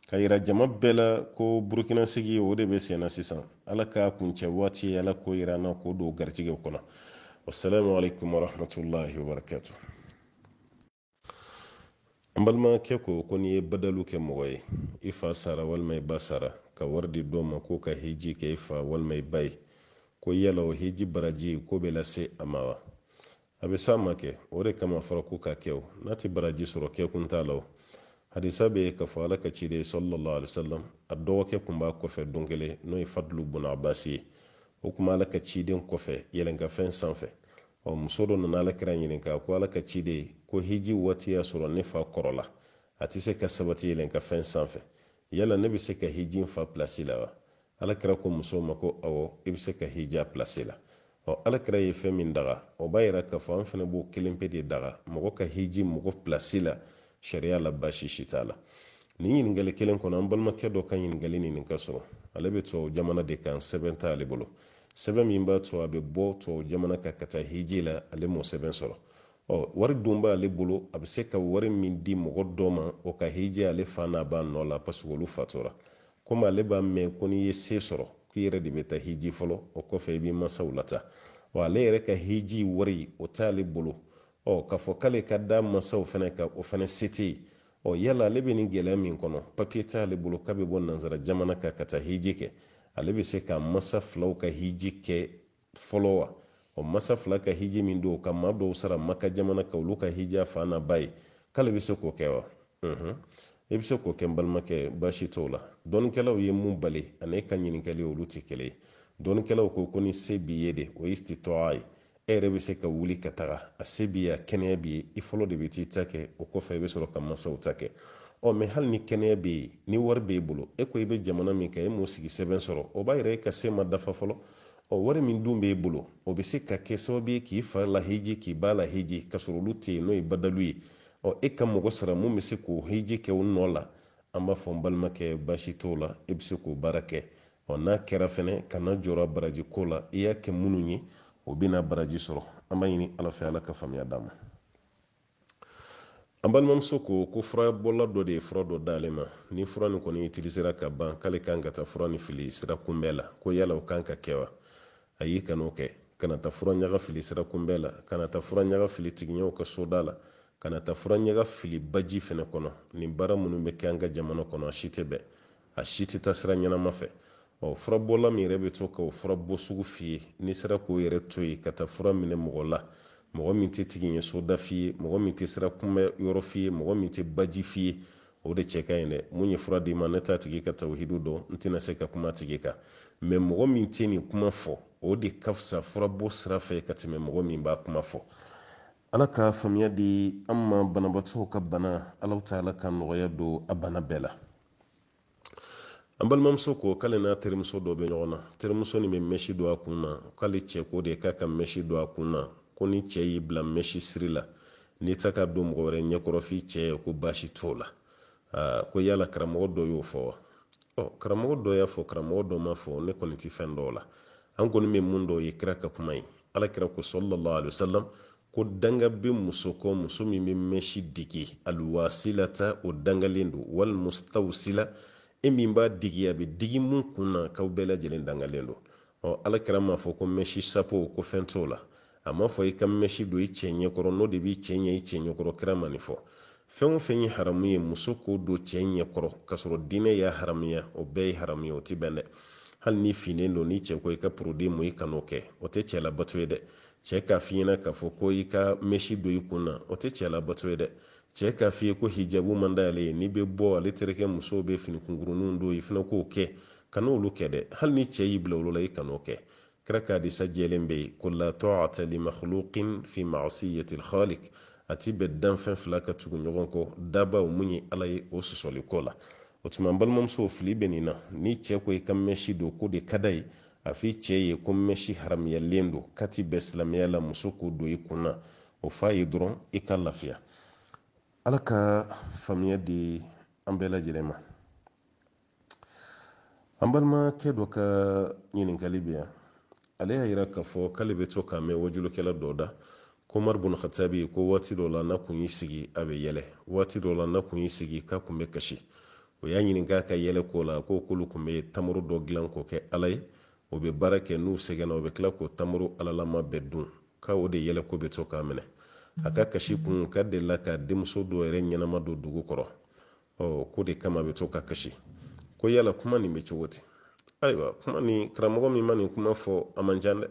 ka yira jama bɛɛ la ko burukina sigi o de bɛ sen na sisan ala ka kuncɛ waati ye ala k'o yira an na k'o don garijɛgɛw kɔnɔ wassalamu alaikum warahmatullahi wabarakatuh an balimakɛ ko n'i ye badalu kɛ mɔgɔ ye i fa sara walima i ba sara ka wari di dɔ ma k'o ka hiji kɛ i fa walima i ba ye ko yala o hiji baraji ko bɛ lase a ma wa a bɛ s'a ma kɛ o de kama fɔra ko ka kɛ o n'a tɛ baraji sɔrɔ kɛ kun t'a la o hadisa bɛ ka fɔ ala ka ciden sallallahu alaihi wasallam a dɔgɔkɛ kun b'a kɔfɛ don kelen n'o ye fadlu bun abbas ye o kuma ala ka ciden kɔfɛ yɛlɛnka fɛn sanfɛ muso dɔ nana alakira ɲininka ko ala ka ciden ko hiji waati y'a sɔrɔ ne fa kɔrɔla a tɛ se ka sabati yɛlɛnka fɛn sanfɛ yala ne bɛ se ka hiji fa pilasi la wa alakira ko muso ma ko awɔ i bɛ se ka hiji a pilasi la alakira ye fɛn min daga o b'a yira k'a fɔ an fana b'o kelen pe de daga mɔgɔ ka hiji mɔgɔ pilasi la sariya la baasi si t'a la nin ɲininkali kelen kɔnɔ an balimakɛ dɔ ka ɲininkali nin ka sɔrɔ ale bɛ tubabu jamana de kan sɛbɛn t'ale bolo sɛbɛn min b'a to a bɛ bɔ tubabu jamana kan ka taa hiji la ale m'o sɛbɛn sɔrɔ wari dun b'ale bolo a bɛ se ka wari min di mɔgɔ dɔ ma o ka hiji ale fa n'a b'a nɔ la parce que olu fatura komi ale b'a mɛn ko n'i ye se sɔrɔ k'i yɛrɛ de bɛ taa hiji fɔlɔ o kɔfɛ i b'i masaw lata wa ale yɛrɛ ka hiji wari o t'ale bolo k'a fɔ k'ale ka da masaw fana kan o fana se tɛ yen yala ale bɛ nin gɛlɛya min kɔnɔ papiye t'ale bolo k'a bɛ bɔ nanzara jamana kan ka taa hiji kɛ ale bɛ se ka masa filaw ka hiji kɛ fɔlɔ wa masa fila ka hiji min don ka maa dɔw sara maka jamana kan olu ka hiji fa n'a ba ye k'ale bɛ se k'o kɛ wa i bɛ se k'o kɛ n balimakɛ baasi t'o la dɔnnikɛlaw ye mun bali ani e ka ɲininkali olu tɛ kelen ye dɔnnikɛlaw ko ni se b'i ye de o ye istitɔa ye e yɛrɛ bɛ se ka wuli ka taga a se b'i ye a kɛnɛya b'i ye i fɔlɔ de bɛ t'i ta kɛ o kɔfɛ i bɛ sɔrɔ ka masaw ta kɛ mɛ hali ni kɛnɛya bɛ yen ni wari b'e bolo e ko i bɛ jamana min kan e m'o sigi sɛbɛn sɔrɔ o b'a yira e ka se ma dafa fɔlɔ wari min dun b'e bolo o bɛ se ka kɛ sababu ye k'i fa lahiji k'i ba lahiji ka sɔrɔ olu tɛ yen n'o ye badalu ye e ka mɔgɔ sara mun bɛ se k'o hiji kɛ o nɔ la an b'a fɔ n balimakɛ baasi t'o la e bɛ se k'o baara kɛ n'a kɛra fɛnɛ kana jɔra baraji ko la i y'a kɛ minnu ye o bɛna baraji sɔrɔ an b'a ɲini ala fɛ ala ka faamuya d'a ma an balimamuso ko fura bɔla dɔ de ye fura dɔ d'ale ma ni fura nin kɔni utilisera ka ban k'ale kan ka taa fura nin fili sira kunbɛn la ko yala o kan ka kɛ wa ayi kan'o kɛ kana taa fura ɲaga fili sira kunbɛn la kana taa fura ɲaga fili tigiɲɛw ka soda la kana taa fura ɲaga fili baji fɛnɛ kɔnɔ nin baara minnu bɛ kɛ an ka jamana kɔnɔ a si tɛ bɛn a si tɛ taa sira ɲɛnama fɛ furabɔla min yɛrɛ bɛ to k'o fura bɔ sugu f'i ye n'i sera k'o yɛrɛ to yen ka taa fura minɛ mɔgɔ la mɔgɔ min tɛ tigiɲɛ soda f'i ye mɔgɔ min tɛ sira kunbɛn yɔrɔ f'i ye mɔgɔ min tɛ baji f'i ye o de cɛ ka ɲi dɛ mun ye fura d'i ma ne t'a tigi ka tawhidu dɔn n tɛna se ka kuma tigi kan mɛ mɔgɔ min tɛ nin kuma fɔ o de ka fisa furabɔ sira fɛ ka tɛmɛ mɔgɔ min b'a kuma fɔ ala ka faamuya di an ma banabaatɔw ka bana ala ta'ala ka nɔgɔya don a bana bɛɛ la an balimamuso ko k'ale n'a terimuso dɔ bɛ ɲɔgɔn na terimuso nin bɛ mɛsi don a kun na k'ale cɛ ko de k'a ka mɛsi don a kun na ko ni cɛ y'i bila mɛsi siri la n'i ta ka don mɔgɔ wɛrɛ ɲɛkɔrɔ f'i cɛ ye ko baasi t'o la ko yala karamɔgɔ dɔ y'o fɔ wa karamɔgɔ dɔ y'a fɔ karamɔgɔ dɔ ma fɔ ne kɔni tɛ fɛn dɔw la an kɔni bɛ mun dɔw ye kira ka kuma ye ala kira ko sallallahu alaihi wasallam ko danga bɛ muso kɔ muso min bɛ mɛsi digi alwasilata o dangalen don wal mustawsila e min b'a digi a bɛ digi mun kun na k'aw bɛɛ lajɛlen dangalen don ala kira m'a fɔ ko mɛsi sapo ko fɛn t'o la a m'a fɔ i ka mɛsi don i cɛ ɲɛkɔrɔ n'o de b'i cɛ ɲɛ i cɛ ɲɛkɔrɔ kira ma nin fɔ fɛn o fɛn ye haramu ye muso k'o don cɛ ɲɛkɔrɔ k'a sɔrɔ diinɛ y'a haramuya o bɛɛ ye haramu ye o tɛ bɛn dɛ hali ni finnen don ni cɛ ko i ka produit mun i kan'o kɛ o tɛ cɛ labato ye dɛ cɛ k'a f'i ɲɛna k'a fɔ ko i ka mɛsi don i kun na o tɛ cɛ labato ye dɛ cɛ k'a f'i ye ko hijabu man d'ale ye n'i bɛ bɔ ale terikɛ musow bɛ fini kunkuruninw don i fana k'o kɛ kan'olu kɛ dɛ hali ni cɛ y'i bila olu la i kan'o kɛ kira ka hadisa jɛlen bɛ yen ko la ta'ata li makhluqin fi ma'siyati al-khaliq a ti bɛn danfɛn fila ka tugu ɲɔgɔn kɔ dabaw mun ye ala ye o sɔsɔli ko la o tuma n balimamuso fili bɛ nin na ni cɛ ko i ka mɛsi don ko de ka d'a ye a f'i cɛ ye ko mɛsi haramuyalen don k'a ti bɛn silamɛya la muso k'o don i kun na o f'a ye dɔrɔn i ka lafiya ala ka faamuya di an bɛɛ lajɛlen ma an balimakɛ dɔ ka ɲininkali bɛ yan ale y'a yira k'a fɔ k'ale bɛ to k'a mɛn wajulukɛla dɔ da ko Umar bin Khattabi ko waati dɔ la n'a kun y'i sigi a bɛ yɛlɛ waati dɔ la n'a kun y'i sigi k'a kun bɛ kasi o y'a ɲininka ka yɛlɛ ko la ko k'olu kun bɛ tamuru dɔ dilan k'o kɛ ala ye o bɛ baara kɛ n'u sɛgɛnna o bɛ tila k'o tamuru alalama bɛɛ dun k'a o de yɛlɛ ko bɛ to k'a minɛ a ka kasi kun k'a delila ka denmuso dɔ yɛrɛ ɲɛnama don dugu kɔrɔ ko de kama a bɛ to ka kasi ko yala kuma nin bɛ cogo di ayiwa kuma ni karamɔgɔ min ma nin kuma fɔ a man ca dɛ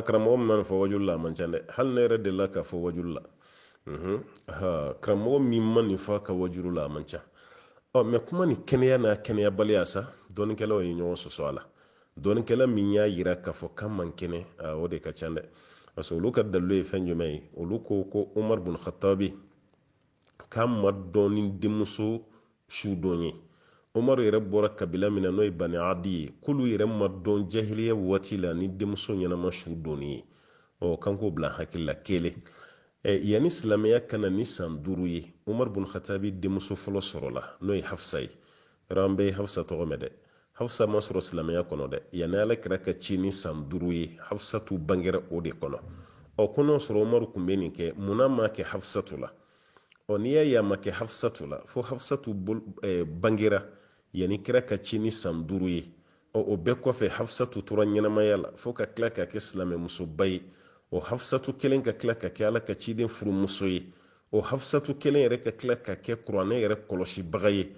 karamɔgɔ min ma nin fɔ wajulu la a man ca dɛ hali ne yɛrɛ delila k'a fɔ wajulu la karamɔgɔ min ma nin fɔ a ka wajulu la a man ca mɛ kuma ni kɛnɛya n'a kɛnɛyabaliya sa dɔnnikɛlaw ye ɲɔgɔn sɔsɔ a la don kala min ya yira ka fo kam man kene o de ka cande aso lu ka dallu fen jumay ulu ko Umar bin Khattabi kam madonin dimuso shudonye Umar yɛrɛ bɔra kabila mina n'o ye Bani Adi ye k'olu yɛrɛ ma dɔn jahiliya waati la ni denmuso ɲɛnama su donni ye kan k'o bila hakili la kelen yanni silamɛya kana ni san 5 ye Umar bin Khattabi denmuso fɔlɔ sɔrɔla n'o ye Hafsa ye yɔrɔ an bɛ Hafsa tɔgɔ mɛn dɛ Hafsa ma sɔrɔ silamɛya kɔnɔ dɛ yanni Alakira ka ci ni san 5 ye Hafsatu bangera o de kɔnɔ ko n'o sɔrɔ Umar kun bɛ nin kɛ munna ma kɛ Hafsatu la n'i y'a ye a ma kɛ Hafsatu la fo Hafsatu bangera yani kira ka ci ni san 5 ye o bɛɛ kɔfɛ Hafsatu tora ɲɛnamaya la fo ka tila ka kɛ silamɛ musoba ye Hafsatu kelen ka tila ka kɛ Ala ka ciden furumuso ye Hafsatu kelen yɛrɛ ka tila ka kɛ kuranɛ yɛrɛ kɔlɔsibaga ye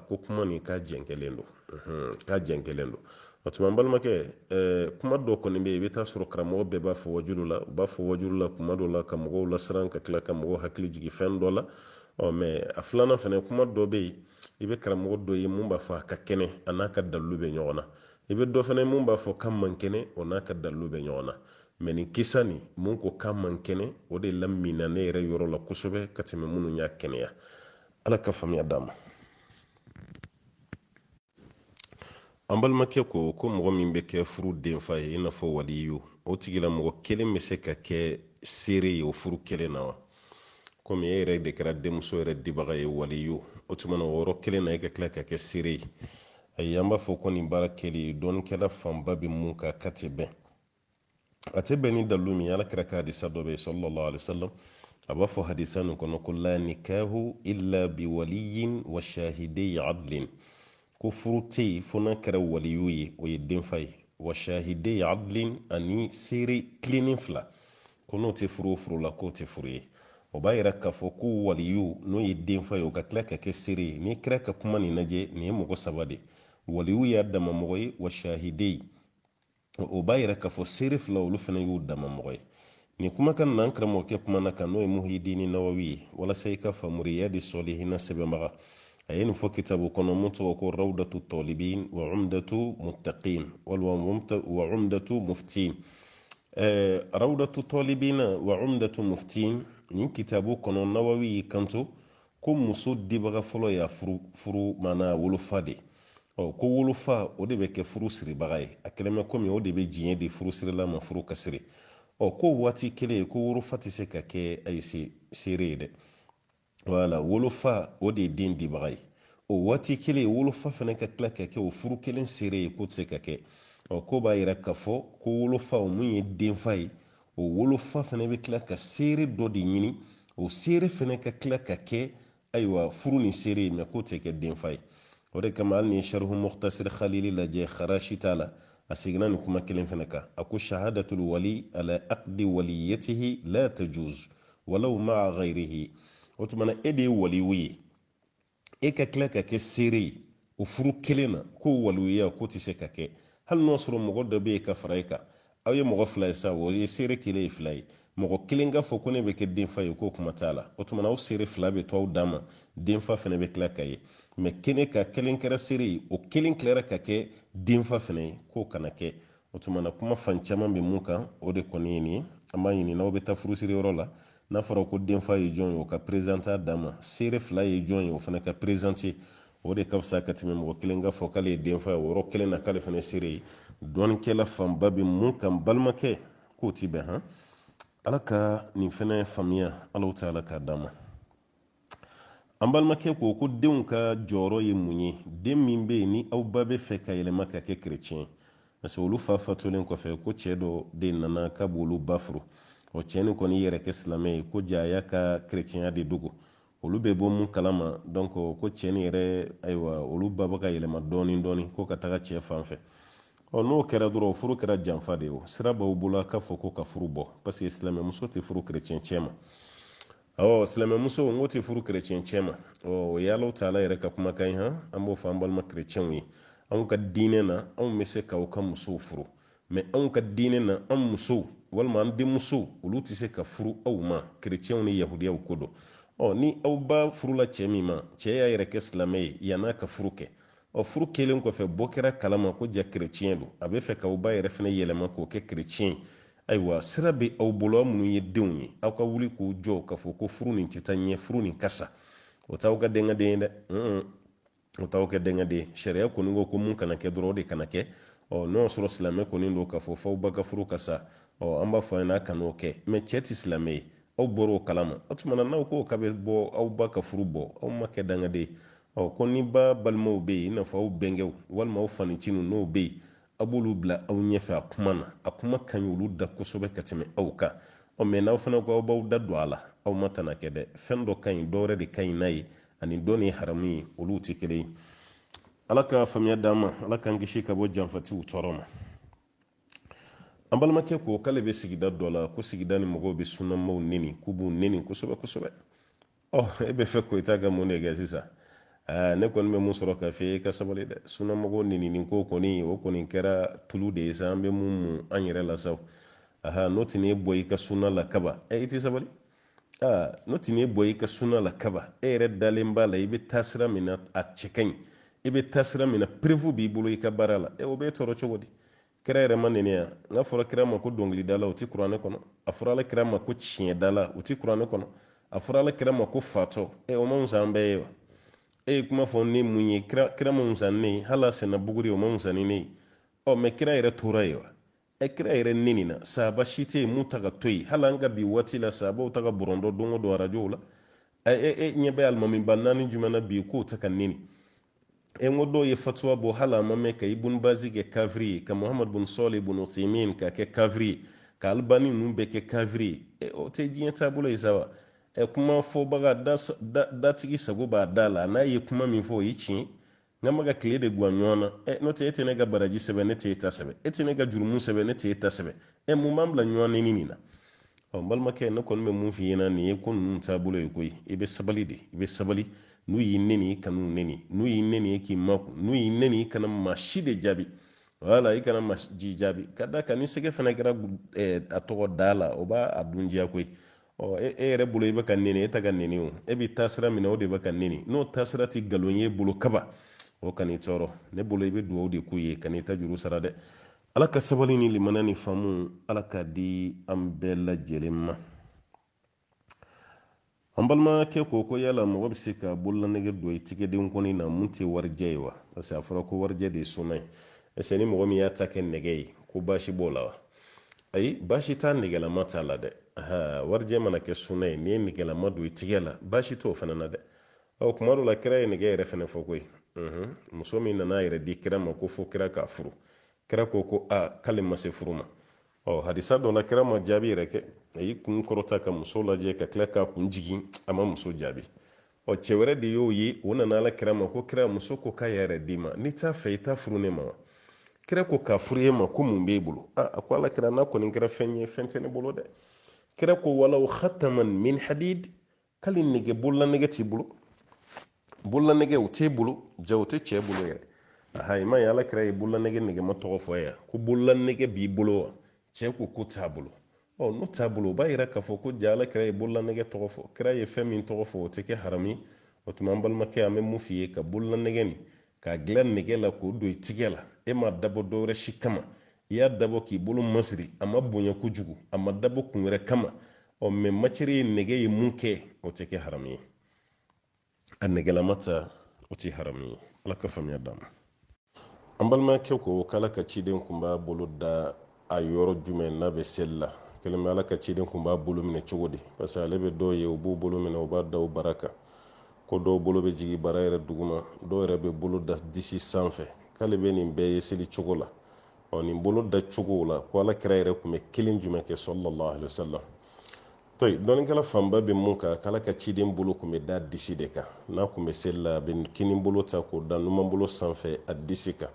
ko kuma nin ka jɛnkɛlen don o tuma n balimakɛ kuma dɔ kɔni bɛ yen i bɛ taa sɔrɔ karamɔgɔ bɛɛ b'a fɔ wajulu la u b'a fɔ wajulu la kuma dɔ la ka mɔgɔw lasiran ka tila ka mɔgɔw hakili jigin fɛn dɔ la mais a filanan fana kuma dɔ bɛ yen i bɛ karamɔgɔ dɔ ye mun b'a fɔ a ka kɛnɛ a n'a ka dalilu bɛ ɲɔgɔn na i bɛ dɔ fana mun b'a fɔ kan man kɛnɛ o n'a ka dalilu bɛ ɲɔgɔn na mais nin kisa nin mun ko kan man kɛnɛ o de lamina ne yɛrɛ yɔrɔ la kosɛbɛ ka tɛmɛ minnu y'a kɛnɛya Ala ka faamuya d'a ma an balimakɛ ko mɔgɔ min bɛ kɛ furu denfa ye i n'a fɔ waliyu o tigila mɔgɔ kelen bɛ se ka kɛ seere ye o furu kelen na wa komi e yɛrɛ de kɛra denmuso yɛrɛ dibaga ye waliyu o tuma na o yɔrɔ kelen na e ka tila ka kɛ seere ye ayi an b'a fɔ ko nin baara kɛli dɔɔnikɛla fanba bɛ mun ka tɛ bɛn a tɛ bɛn ni dalilu min Alakira ka hadisa dɔ bɛ yen sallallahu alaihi wasallam a b'a fɔ hadisa nin kɔnɔ ko la nikahu illa bi waliyin wa shahidai adlin ko furu tɛ yen fo n'a kɛra waliyu ye o ye denfa ye wa shahidai adlin ani seere tilenin 2 ko n'o tɛ furu o furu la k'o tɛ furu ye o b'a yira k'a fɔ ko waliyu n'o ye denfa ye o ka tila ka kɛ seere ye n'i kɛra ka kuma nin lajɛ nin ye mɔgɔ 3 de waliyu y'a dama mɔgɔ ye wa shahidai o b'a yira k'a fɔ seere 2 olu fana y'u dama mɔgɔ ye nin kumakan na an karamɔgɔkɛ kuma na kan n'o ye Muhyiddin Nawawi ye walasa i ka faamu Riyadi Solihina sɛbɛnbaga a ye nin fɔ kitabu kɔnɔ mun tɔgɔ ko Rawdatu Talibin wa Umdatu Muttaqin wa Umdatu Muftin Rawdatu Talibin wa Umdatu Muftin nin kitabu kɔnɔ Nawawi y'i kanto ko muso dibaga fɔlɔ y'a furu mana wolofa de ko wolofa o de bɛ kɛ furu siribaga ye a kɛlɛmɛ komi o de bɛ diɲɛ di furu sirila ma furu ka siri ko waati kelen ko wolofa tɛ se ka kɛ ayi seere ye dɛ wala wolofa o de ye den dibaga ye o waati kelen wolofa fana ka tila ka kɛ o furu kelen seere ye ko tɛ se ka kɛ ko b'a yira k'a fɔ ko wolofa o mun ye denfa ye o wolofa fana bɛ tila ka seere dɔ de ɲini o seere fana ka tila ka kɛ ayiwa furu ni seere ye mɛ ko tɛ kɛ denfa ye o de kama hali ni sharhu Mukhtasar Khalili lajɛ Kharashi t'a la a seginna nin kuma kelen fana kan a ko shahadatul wali ala aqdi waliyatihi la tajuz walaw ma'a ghayrihi o tuma na e de ye waliyu ye e ka tila ka kɛ seere ye o furu kelen na ko waliyuya ko tɛ se ka kɛ hali n'o sɔrɔ mɔgɔ dɔ bɛ yen ka fara e kan aw ye mɔgɔ 2 ye sa o ye seere kelen ye 2 ye mɔgɔ kelen ka fɔ ko ne bɛ kɛ denfa ye ko kuma t'a la o tuma na aw seere 2 bɛ to aw d'a ma denfa fana bɛ tila ka ye mɛ kene ka kelen kɛra seere ye o kelen tilara ka kɛ denfa fana ye k'o kana kɛ o tuma na kuma fan caman bɛ mun kan o de kɔni ye nin ye an b'a ɲini n'aw bɛ taa furusiri yɔrɔ la n'a fɔra ko denfa ye jɔn ye o ka présenter d'a ma seere 2 ye jɔn ye o fana ka présenter o de ka fisa ka tɛmɛ mɔgɔ kelen ka fɔ k'ale ye denfa ye o yɔrɔ kelen na k'ale fana seere ye dɔɔnikɛla fanba bɛ mun kan balimakɛ k'o ti bɛn han ala ka nin fana faamuya Alahu Taala k'a d'a ma an balimakɛ ko denw ka jɔyɔrɔ ye mun ye den min bɛ yen ni aw ba bɛ fɛ ka yɛlɛma ka kɛ kerecɛn parce que olu fa fatulen kɔfɛ ko cɛ dɔ de nana k'a b'olu ba furu o cɛ nin kɔni yɛrɛ kɛ silamɛ ye ko ja a y'a ka kerecɛnya de dogo olu bɛ bɔ mun kalama donc ko cɛ nin yɛrɛ ayiwa olu ba bɛ ka yɛlɛma dɔɔni dɔɔni ko ka taga cɛ fan fɛ n'o kɛra dɔrɔn furu kɛra janfa de ye sira b'aw bolo k'a fɔ ko ka furu bɔ parce que silamɛ muso tɛ furu kerecɛn cɛ ma silamɛ muso n ko tɛ furu kerecɛn cɛ ma o ye Alahu Taala yɛrɛ ka kumakan ye an b'o fɔ an balima kerecɛnw ye anw ka diinɛ na anw bɛ se k'aw ka musow furu mɛ anw ka diinɛ na an musow walima an denmusow olu tɛ se ka furu aw ma kerecɛnw ni yahudiyaw ko don ni aw ba furula cɛ min ma cɛ y'a yɛrɛ kɛ silamɛ ye yann'a ka furu kɛ o furu kelen ko fe bokera kalama ko ja chrétien do abe fe ka uba yere fene yelema ko ke chrétien aywa sira be aw bolo munu ye denw ye aw ka wuli ko jo ka fo ko furu nin titanye furu nin kasa o taw ga denga de o taw ke denga de sharia ko ngo ko mun kana ke doro de kana ke o no suro islamé ko nin do ka fo fo ba ka furu kasa o amba fo na kanu ke me chet islamé aw boro kalama atuma na ko ka be bo aw ba ka furu bo aw ma ke denga de o ko ni ba balmo be na fo bengew wal ma fani cinu no be abulu bla aw ɲɛfɛ a kuma na a kuma ka ɲi olu da kosɛbɛ ka tɛmɛ aw kan o mɛ n'aw fana ko aw b'aw da don a la aw ma tana kɛ dɛ fɛn dɔ ka ɲi dɔwɛrɛ de ka ɲi n'a ye ani dɔ ni haramu ye olu tɛ kelen ye ala ka faamuya d'an ma ala k'an kisi ka bɔ janfatiw tɔɔrɔ ma an balimakɛ ko k'ale bɛ sigida dɔ la ko sigida ni mɔgɔw bɛ sunamaw neni k'u b'u neni kosɛbɛ kosɛbɛ e bɛ fɛ ko i t'a ka mun de kɛ sisan ne kɔni bɛ mun sɔrɔ ka fɛ ka sabali dɛ sunamɔgɔ nini ko kɔni o kɔni kɛra tulu de ye sa an bɛ mun an yɛrɛ la sa n'o tɛ ne bɔ i ka suna la kaba i tɛ sabali n'o tɛ ne bɔ i ka suna la kaba e yɛrɛ dalen b'a la i bɛ taa sira min na a cɛ ka ɲi i bɛ taa sira min na perewu b'i bolo i ka baara la o bɛ tɔɔrɔ cogo di kira yɛrɛ ma nini yan n'a fɔra kira ma ko dɔnkilidala o tɛ kuranɛ kɔnɔ a fɔra ala kira ma ko tiɲɛdala o tɛ kuranɛ kɔnɔ a fɔra ala kira ma ko fatɔ o ma musa an bɛɛ ye wa kuma fɔ ni mun ye kira ma musanne hala sena buguri o ma musanni ne mɛ kira yɛrɛ tora ye wa kira yɛrɛ neni na sahaba si tɛ yen mun ta ka to yen hali an ka bi waati la sahabaw ta ka bɔrɔndɔ don o don arajow la ɲɛ bɛ alimami ba naani jumɛn na bi k'o ta ka neni n ko dɔw ye fatuwa bɔ hali a ma mɛn ka ibun bazi kɛ kafiri ye ka muhamadu bun sɔli bun uthaymin ka kɛ kafiri ye ka albani ninnu bɛɛ kɛ kafiri ye o tɛ diɲɛ taabolo ye sa wa kuma fɔbaga datigi sago b'a da la n'a ye kuma min fɔ o ye tiɲɛ nka ma ka tile de guwan ɲɔgɔn na n'o tɛ e tɛ ne ka baraji sɛbɛn ne tɛ e ta sɛbɛn e tɛ ne ka jurumu sɛbɛn ne tɛ e ta sɛbɛn mun b'an bila ɲɔgɔn neni nin na n balimakɛ ne kɔni bɛ mun f'i ɲɛna nin ye ko ninnu taabolo ye koyi i bɛ sabali de i bɛ sabali n'u y'i neni i kan'u neni n'u y'i neni i k'i makun n'u y'i neni i kana maa si de jaabi wala i kana maa ji jaabi ka da kan ni sɛgɛ fana kɛra a tɔgɔ da la o b'a dun diya koyi e yɛrɛ bolo i bɛ ka neni e ta ka neni o e bɛ taa sira min na o de bɛ ka neni n'o taa sira tɛ nkalon ye bolo kaba o kan'i tɔɔrɔ ne bolo i bɛ dugawu de k'u ye kan'i ta juru sara dɛ ala ka sabali ni limana ni faamu ala k'a di an bɛɛ lajɛlen ma an balimakɛ ko yala mɔgɔ bɛ se ka bololanɛgɛ don i tigɛden kɔni na mun tɛ warijɛ ye wa parce que a fɔra ko warijɛ de ye sunna ye est-ce que ni mɔgɔ min y'a ta kɛ nɛgɛ ye ko baasi b'o la wa ayi baasi t'a nɛgɛlama t'a la dɛ warijɛ mana kɛ sunna ye n'i ye nɛgɛlama don i tigɛ la baasi t'o fana na dɛ kuma dɔ la kira ye nɛgɛ yɛrɛ fana fɔ koyi muso min nana yɛrɛ di kira ma ko fo kira k'a furu kira ko k'ale ma se furu ma hadisa dɔ la kira ma jaabi yɛrɛ kɛ a y'i kun kɔrɔta ka muso lajɛ ka tila k'a kun jigin a ma muso jaabi cɛ wɛrɛ de y'o ye o nana ala kira ma ko kira muso ko k'a yɛrɛ d'i ma n'i t'a fɛ i t'a furu ne ma wa kira ko k'a furu e ma ko mun b'e bolo a ko ala kira n'a kɔni kɛra fɛn ye fɛn tɛ ne bolo dɛ kira ko walaw khataman min hadid k'ale nɛgɛ bololanɛgɛ t'i bolo bololanɛgɛ o t'e bolo ja o tɛ cɛ bolo yɛrɛ i ma ye ala kira ye bololanɛgɛ nɛgɛma tɔgɔ fɔ yan ko bololanɛgɛ b'i bolo wa cɛ ko t'a bolo n'o t'a bolo o b'a yira k'a fɔ ko ja ala kira ye bololanɛgɛ tɔgɔ fɔ kira ye fɛn min tɔgɔ fɔ o tɛ kɛ haramu ye o tuma an balimakɛ an bɛ mun f'i ye ka bololanɛgɛ nin k'a dilan nɛgɛ la k'o don i tigɛ la e ma dabɔ dɔwɛrɛ si kama i y'a dabɔ k'i bolo masiri a ma bonya kojugu a ma dabɔ kun wɛrɛ kama mɛ macɛri ye nɛgɛ ye mun kɛ o tɛ kɛ haramu ye a nɛgɛlama ta o tɛ haramu ye ala ka faamuya d'an ma an balimakɛ ko k'ala ka ciden kun b'a bolo da a yɔrɔ jumɛn n'a bɛ seli la kelen bɛ ala ka ciden kun b'a bolo minɛ cogo di parce que ale bɛ dɔw ye u b'u bolo minɛ u b'a da u bara kan ko dɔw bolo bɛ jigin bara yɛrɛ duguma dɔw yɛrɛ bɛ bolo da disi sanfɛ k'ale bɛ nin bɛɛ ye seli cogo la nin bolo da cogo la ko ala kira yɛrɛ kun bɛ kelen jumɛn kɛ sallallahu alaihi wasallam dɔnnikɛla fanba bɛ mun kan k'ala ka ciden bolo kun bɛ da disi de kan n'a kun bɛ seli la a bɛ kini bolo ta k'o da numan bolo sanfɛ a disi kan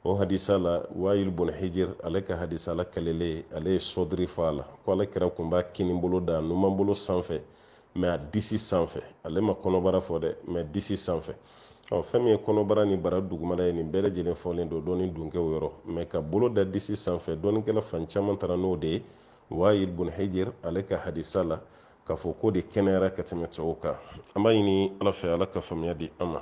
o hadisa la wayil bun hijir ale ka hadisa la kalele ale ye sɔdiri fɔ a la ko ala kira kun b'a kini bolo da numan bolo sanfɛ mɛ a disi sanfɛ ale ma kɔnɔbara fɔ dɛ mɛ disi sanfɛ fɛn min ye kɔnɔbara ni bara dugumala ye nin bɛɛ lajɛlen fɔlen don dɔɔni dunkɛw yɔrɔ mɛ ka bolo da disi sanfɛ dɔɔnikɛla fan caman taara n'o de ye wayil bun hijir ale ka hadisa la k'a fɔ ko de kɛnɛyara ka tɛmɛ tɔw kan an b'a ɲini ala fɛ ala ka faamuya di an ma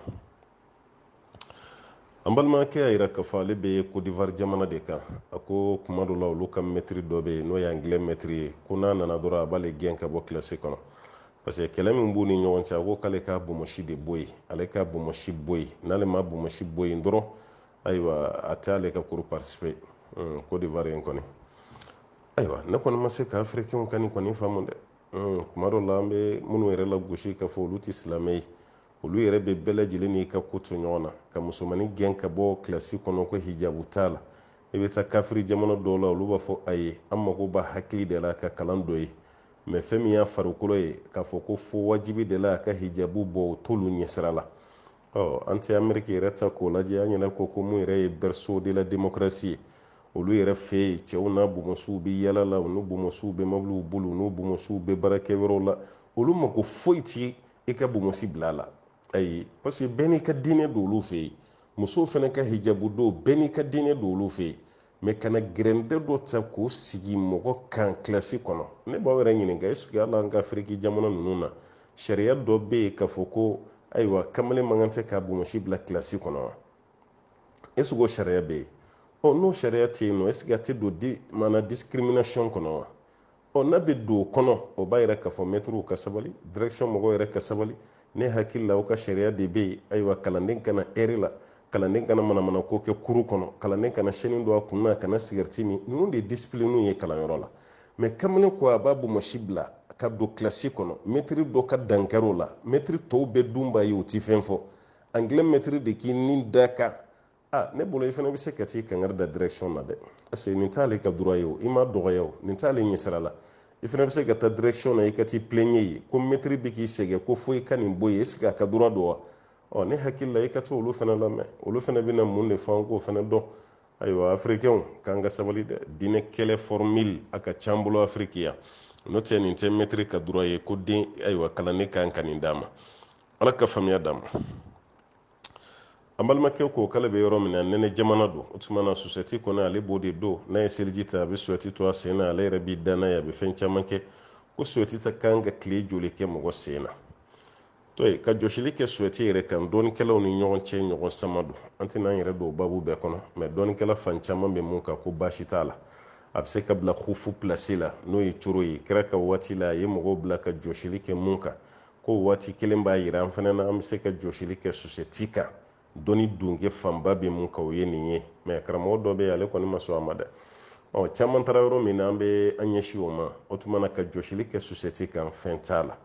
an balimakɛ y'a yira k'a fɔ ale bɛ Côte d'Ivoire jamana de kan a ko kuma dɔ la olu ka mɛtiri dɔ bɛ yen n'o ye anglais mɛtiri ye ko n'a nana dɔrɔn a b'ale gɛn ka bɔ kilasi kɔnɔ parce que kɛlɛ min b'u ni ɲɔgɔn cɛ a ko k'ale ka bonbonsi de bɔ yen ale ka bonbonsi bɔ yen n'ale ma bonbonsi bɔ yen dɔrɔn ayiwa a tɛ ale ka cours participer Côte d'Ivoire in kɔni ayiwa ne kɔni ma se ka africain ka nin kɔni faamu dɛ kuma dɔ la an bɛ minnu yɛrɛ la gosi k'a fɔ olu tɛ silamɛ ye olu yɛrɛ bɛ bɛɛ lajɛlen n'i ka ko to ɲɔgɔn na ka musomanin gɛn ka bɔ kilasi kɔnɔ ko hijabu t'a la i bɛ taa kafiri jamana dɔw la olu b'a fɔ ayi an mago b'a hakili de la ka kalan dɔ ye mais fɛn min y'a farikolo ye k'a fɔ ko fo wajibi de la a ka hijabu bɔ o t'olu ɲɛsira la an tɛ Amérique yɛrɛ ta k'o lajɛ an yɛrɛ ko mun yɛrɛ ye berceau de la démocratie ye olu yɛrɛ fɛ yen cɛw n'a bonbonsiw bɛ yala la u n'u bonbonsiw bɛ mobiliw boli u n'u bonbonsiw bɛ baarakɛyɔrɔw la olu mako foyi ti i ka bonbonsi bila a la ayi parce que bɛɛ n'i ka diinɛ don olu fɛ yen musow fana ka hijabu don bɛɛ n'i ka diinɛ don olu fɛ yen mais kana gɛrɛndɛ dɔ ta k'o sigi mɔgɔ kan kilasi kɔnɔ ne b'aw yɛrɛ ɲininka est ce que hali an ka Afiriki jamana ninnu na sariya dɔ bɛ yen k'a fɔ ko ayiwa kamalen man kan tɛ ka bonbonsi bila kilasi kɔnɔ wa est ce que o sariya bɛ yen n'o sariya tɛ yen nɔ est ce que a tɛ don maana discrimination kɔnɔ wa n'a bɛ don o kɔnɔ o b'a yira k'a fɔ mɛtiriw ka sabali direction mɔgɔw yɛrɛ ka sabali ne hakili la o ka sariya de bɛ yen ayiwa kalanden kana ɛri la kalanden kana manamana ko kɛ kuru kɔnɔ kalanden kana sɛni don a kun na kana sigariti min ninnu de ye discipline ye kalanyɔrɔ la mais kamalen ko a b'a bonbonsi bila ka don kilasi kɔnɔ mɛtiri dɔ ka dankari o la mɛtiri tɔw bɛɛ dun b'a ye u ti fɛn fɔ anglais mɛtiri de k'i ni da kan ne bolo i fana bɛ se ka t'i kangari da direction na dɛ parce que nin t'ale ka droit ye o i ma dɔgɔya o nin t'ale ɲɛsira la i fana bɛ se ka taa direction na i ka t'i plaigner ye ko mɛtiri bɛ k'i sɛgɛn ko fo i ka nin bɔ yen est ce que a ka droit don wa ne hakili la i ka to olu fana lamɛn olu fana bɛna mun de fɔ an k'o fana dɔn ayiwa africain k'an ka sabali dɛ diinɛ kɛlɛ formule a ka ca an bolo Afrique yan n'o tɛ nin tɛ mɛtiri ka droit ye ko den ayiwa kalanden kan ka nin d'a ma ala ka faamuya d'a ma an balimakɛ ko k'ale bɛ yɔrɔ min na nɛnɛ jamana don o tuma na société kɔnɔ ale b'o de don n'a ye seliji ta a bɛ suwɛti to a sen na ale yɛrɛ b'i da n'a ye a bɛ fɛn caman kɛ ko suwɛti ta kan ka tile joli kɛ mɔgɔ sen na to ye ka jɔsili kɛ suwɛti yɛrɛ kan dɔɔnikɛlaw ni ɲɔgɔn cɛ ɲɔgɔn sama don an tɛna an yɛrɛ don o babu bɛɛ kɔnɔ mais dɔɔnikɛla fan caman bɛ mun kan ko baasi t'a la a bɛ se ka bila hufu place la n'o ye coro ye kɛra ka waati la a ye mɔgɔw bila ka jɔsili kɛ mun kan ko waati kelen b'a yira an fana na an bɛ se ka jɔsili kɛ société kan dɔnni dunke fanba bɛ mun kan o ye nin ye mais karamɔgɔ dɔ bɛ yen ale kɔni ma sɔn a ma dɛ caman taara yɔrɔ min na an bɛ an ɲɛsin o ma o tuma na ka jɔsili kɛ société kan fɛn t'a la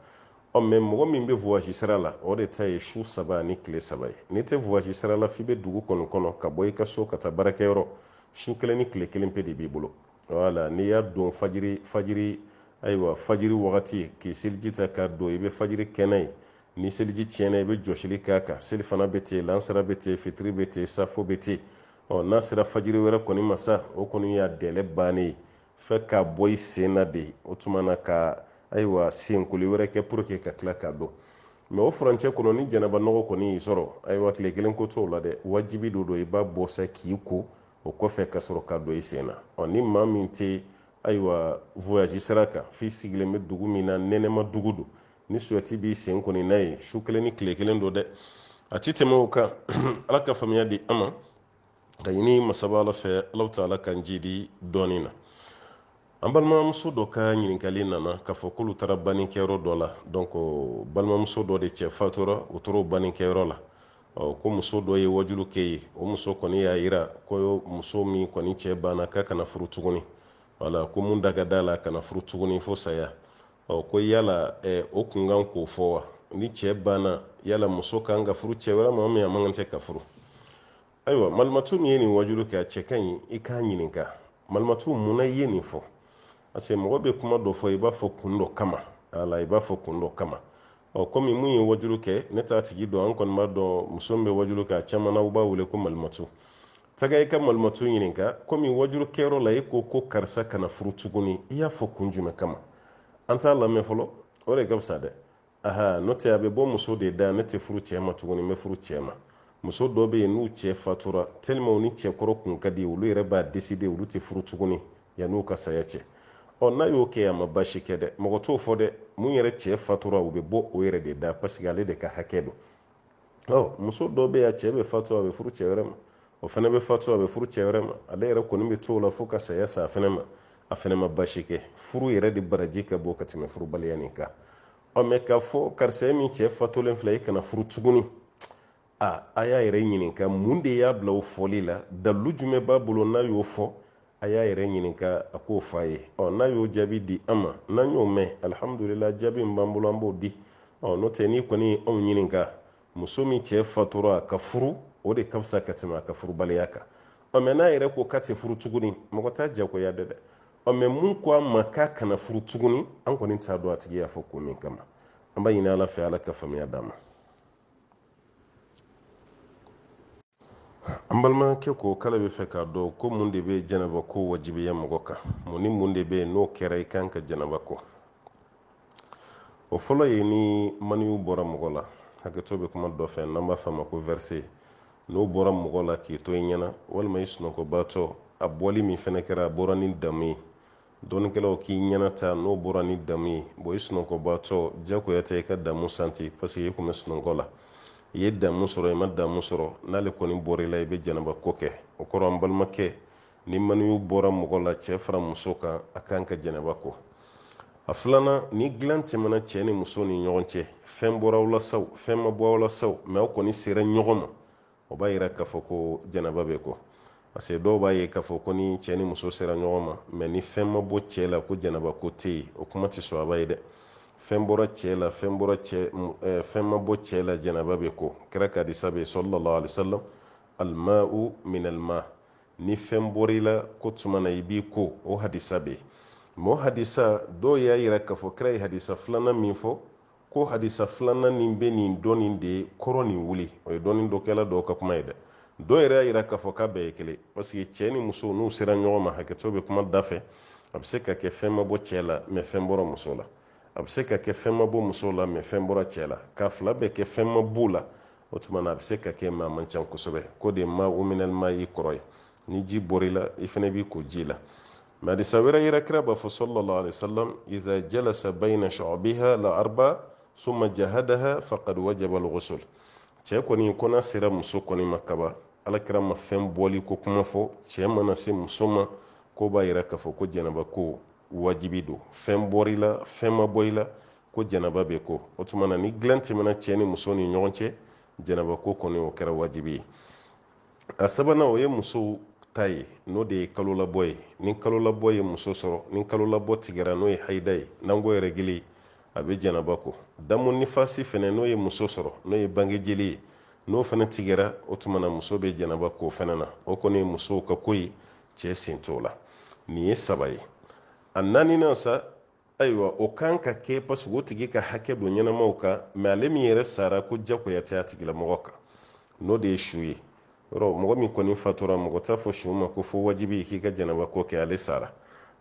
mais mɔgɔ min bɛ voyage sira la o de ta ye su 3 ni tile 3 ye n'i tɛ voyage sira la f'i bɛ dugu kɔnɔ ka bɔ i ka so ka taa baarakɛyɔrɔ su 1 ni tile 1 pe de b'i bolo voilà n'i y'a don fajiri wagati k'i seliji ta k'a don i bɛ fajiri kɛnɛ ye ni seliji tiɲɛna i bɛ jɔsili k'a kan seli fana bɛ ten lansara bɛ ten fitiri bɛ ten safo bɛ ten n'a sera fajiri wɛrɛ kɔni ma sa o kɔni y'a dɛlɛ bannen ye fɛ k'a bɔ i sen na de o tuma na ka ayiwa senkoli wɛrɛ kɛ pour que ka tila k'a dɔn mais o furancɛ kɔnɔ ni jɛnɛba nɔgɔ kɔni y'i sɔrɔ ayiwa tile 1 ko t'o la dɛ wajibi do i b'a bɔ sa k'i ko o kɔfɛ ka sɔrɔ k'a dɔn i sen na ni maa min tɛ ayiwa voyage sira kan f'i sigilen bɛ dugu min na nɛnɛma dugu don ni suwɛti b'i sen kɔni n'a ye su 1 ni tile 1 don dɛ a ti tɛmɛ o kan ala ka faamuya di an ma ka ɲini masaba ala fɛ ala ta'ala kan jidi dɔɔnin na an balimamuso dɔ ka ɲininkali nana k'a fɔ k'olu taara bannikɛyɔrɔ dɔ la donc balimamuso dɔ de cɛ fatura o tora o bannikɛyɔrɔ la ko muso dɔ ye wajulu kɛ ye o muso kɔni y'a yira ko muso min kɔni cɛ banna k'a kana furu tuguni wala ko mun da ka d'a la kana furu tuguni fo saya ko yala o kun kan k'o fɔ wa ni cɛ banna yala muso kan ka furu cɛ wɛrɛ ma min a man kan tɛ ka furu ayiwa malimatu min ye nin wajulu kɛ a cɛ ka ɲi i k'a ɲininka malimatu mun na i ye nin fɔ parce que mɔgɔ bɛ kuma dɔ fɔ i b'a fɔ kun dɔ kama ala i b'a fɔ kun dɔ kama komi mun ye wajulu kɛ ne t'a tigi dɔn an kɔni b'a dɔn muso min bɛ wajulu kɛ a caman na u b'a wele ko malimatu taga i ka malimatu ɲininka komi wajulu kɛyɔrɔ la i ko karisa kana furu tuguni i y'a fɔ kun jumɛn kama an t'a lamɛn fɔlɔ o de ka fisa dɛ n'o tɛ a bɛ bɔ muso de da ne tɛ furu cɛ ma tuguni n bɛ furu cɛ ma muso dɔ bɛ yen n'u cɛ fatura tellement ni cɛkɔrɔ kun ka di olu yɛrɛ b'a décider olu tɛ furu tuguni yan'u ka saya cɛ n'a y'o kɛ a ma baasi kɛ dɛ mɔgɔ t'o fɔ dɛ mun yɛrɛ cɛ fatura u bɛ bɔ o yɛrɛ de da parce que ale de ka hakɛ don muso dɔ bɛ ya cɛ bɛ fatu a bɛ furu cɛ wɛrɛ ma o fana bɛ fatu a bɛ furu cɛ wɛrɛ ma ale yɛrɛ kɔni bɛ to la fo ka saya sa a fana ma basi kɛ furu yɛrɛ de baraji ka bɔ ka tɛmɛ furubaliya nin kan mɛ k'a fɔ karisa min cɛ fatulen filɛ i kana furu tuguni a y'a yɛrɛ ɲininka mun de y'a bila o fɔli la dalu jumɛn b'a bolo n'a y'o fɔ a y'a yɛrɛ ɲininka a k'o f'a ye n'a y'o jaabi di an ma n'an y'o mɛn alihamudulila jaabi min b'an bolo an b'o di n'o tɛ n'i kɔni ye anw ɲininka muso min cɛ fatura ka furu o de ka fisa ka tɛmɛ a ka furubaliya kan mɛ n'a yɛrɛ ko k'a tɛ furu tuguni mɔgɔ t'a jagoya dɛ mɛ mun ko a ma k'a kana furu tuguni an kɔni t'a dɔn a tigi y'a fɔ ko min kama an b'a ɲini ala fɛ ala ka faamuya d'a ma an balimakɛ ko k'ale bɛ fɛ k'a dɔn ko mun de bɛ jɛnɛba ko wajibiya mɔgɔ kan mun ni mun de bɛ yen n'o kɛra i kan ka jɛnɛba ko o fɔlɔ ye ni maniyu bɔra mɔgɔ la hakɛto bɛ kuma dɔ fɛ n'an b'a f'a ma ko verse n'o bɔra mɔgɔ la k'i to i ɲɛna walima i sunɔgɔbatɔ a bɔli min fɛnɛ kɛra a bɔra ni damu ye dɔɔnikɛlaw k'i ɲɛna ta n'o bɔra ni damu ye i sunɔgɔbatɔ jagoya tɛ i ka damu santi parce que i kun bɛ sunɔgɔ la i ye damu sɔrɔ i ma damu sɔrɔ n'ale kɔni bɔra i la i bɛ jɛnɛba ko kɛ o kɔrɔ an balimakɛ ni maniyu bɔra mɔgɔ la cɛ fara muso kan a kan ka jɛnɛba ko a filanan ni dilan tɛmɛna cɛ ni muso ni ɲɔgɔn cɛ fɛn bɔra aw la saw fɛn ma bɔ aw la saw mɛ aw kɔni sera ɲɔgɔn ma o b'a yira k'a fɔ ko jɛnɛba bɛ ko parce que dɔw b'a ye k'a fɔ ko ni cɛ ni muso sera ɲɔgɔn ma mɛ ni fɛn ma bɔ cɛ la ko jɛnɛba ko tɛ yen o kuma tɛ sɔn a b'a ye dɛ fɛn bɔra cɛ la fɛn ma bɔ cɛ la jɛnɛba bɛ ko kira ka hadisa bɛ sallallahu alaihi wasallam alma'u min alma ni fɛn bɔra i la ko tuma na i b'i ko o hadisa bɛ mɛ o hadisa dɔw y'a yira k'a fɔ kira ye hadisa filanan min fɔ ko hadisa filanan nin bɛ nin dɔɔnin de ye kɔrɔ nin wuli o ye dɔɔnin dɔ kɛla dɔw ka kuma ye dɛ dɔw yɛrɛ y'a yira k'a fɔ k'a bɛɛ ye kelen parce que cɛ ni muso n'u sera ɲɔgɔn ma hakɛto bɛ kuma da fɛ a bɛ se ka kɛ fɛn ma bɔ cɛ la mɛ fɛn bɔra muso la a bɛ se ka kɛ fɛn ma bɔ muso la mɛ fɛn bɔra cɛ la k'a fila bɛɛ kɛ fɛn ma b'u la o tuma na a bɛ se ka kɛ maa man ca kosɛbɛ ko de ma uminalima y'i kɔrɔ ye ni ji bɔra i la i fana b'i ko ji la mɛ hadisa wɛrɛ yira kira b'a fɔ sallallahu alaihi wasallam iza jalasa bayna shu'abiha la arba summa jahadaha faqad wajaba al-ghusl cɛ kɔni ko n'a sera muso kɔni ma kaba alakira ma fɛn bɔli ko kuma fɔ cɛ mana se muso ma ko b'a yira k'a fɔ ko jɛnɛba ko wajibi don fɛn bɔra i la fɛn ma bɔ i la ko jɛnɛba bɛ ko o tuma na ni dilan tɛmɛna cɛ ni muso ni ɲɔgɔn cɛ jɛnɛba ko kɔni o kɛra wajibi ye a sabanan o ye muso ta ye n'o de ye kalo labɔ ye ni kalo labɔ ye muso sɔrɔ ni kalo labɔ tigɛra n'o ye hayida ye n'an ko yɛrɛ gili a bɛ jɛnɛba ko damu nifasi fɛnɛ n'o ye muso sɔrɔ n'o ye bange jeli ye n'o fɛnɛ tigɛra o tuma na muso bɛ jɛnɛba ko fɛnɛ na o kɔni ye musow ka ko ye cɛ sen t'o la nin ye saba ye a naaninan sa ayiwa o kan ka kɛ parce que o tigi ka hakɛ don ɲɛnamaw kan mɛ ale min yɛrɛ sara ko jagoya tɛ a tigilamɔgɔ kan n'o de ye su ye yɔrɔ mɔgɔ min kɔni fatura mɔgɔ t'a fɔ su ma ko fo wajibi k'i ka jɛnɛba ko kɛ ale sara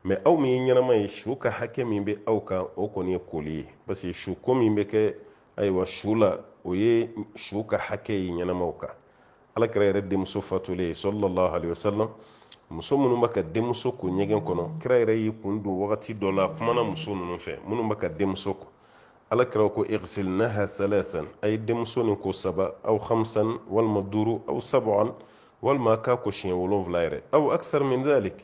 mɛ aw min ye ɲɛnama ye su ka hakɛ min bɛ aw kan o kɔni ye koli ye parce que su ko min bɛ kɛ ayiwa su la o ye su ka hakɛ ye ɲɛnamaw kan alakira yɛrɛ denmuso fatulen sallallahu alaihi wasallam muso minnu bɛ ka denmuso ko ɲɛgɛn kɔnɔ kira yɛrɛ y'i kun don wagati dɔ la kumana muso ninnu fɛ minnu bɛ ka denmuso ko alakira ko igsilnaha thalasan a ye denmuso nin ko 3 aw 5 walima 2 aw 7 walima k'a ko siɲɛ 7 yɛrɛ aw aksar min dhalik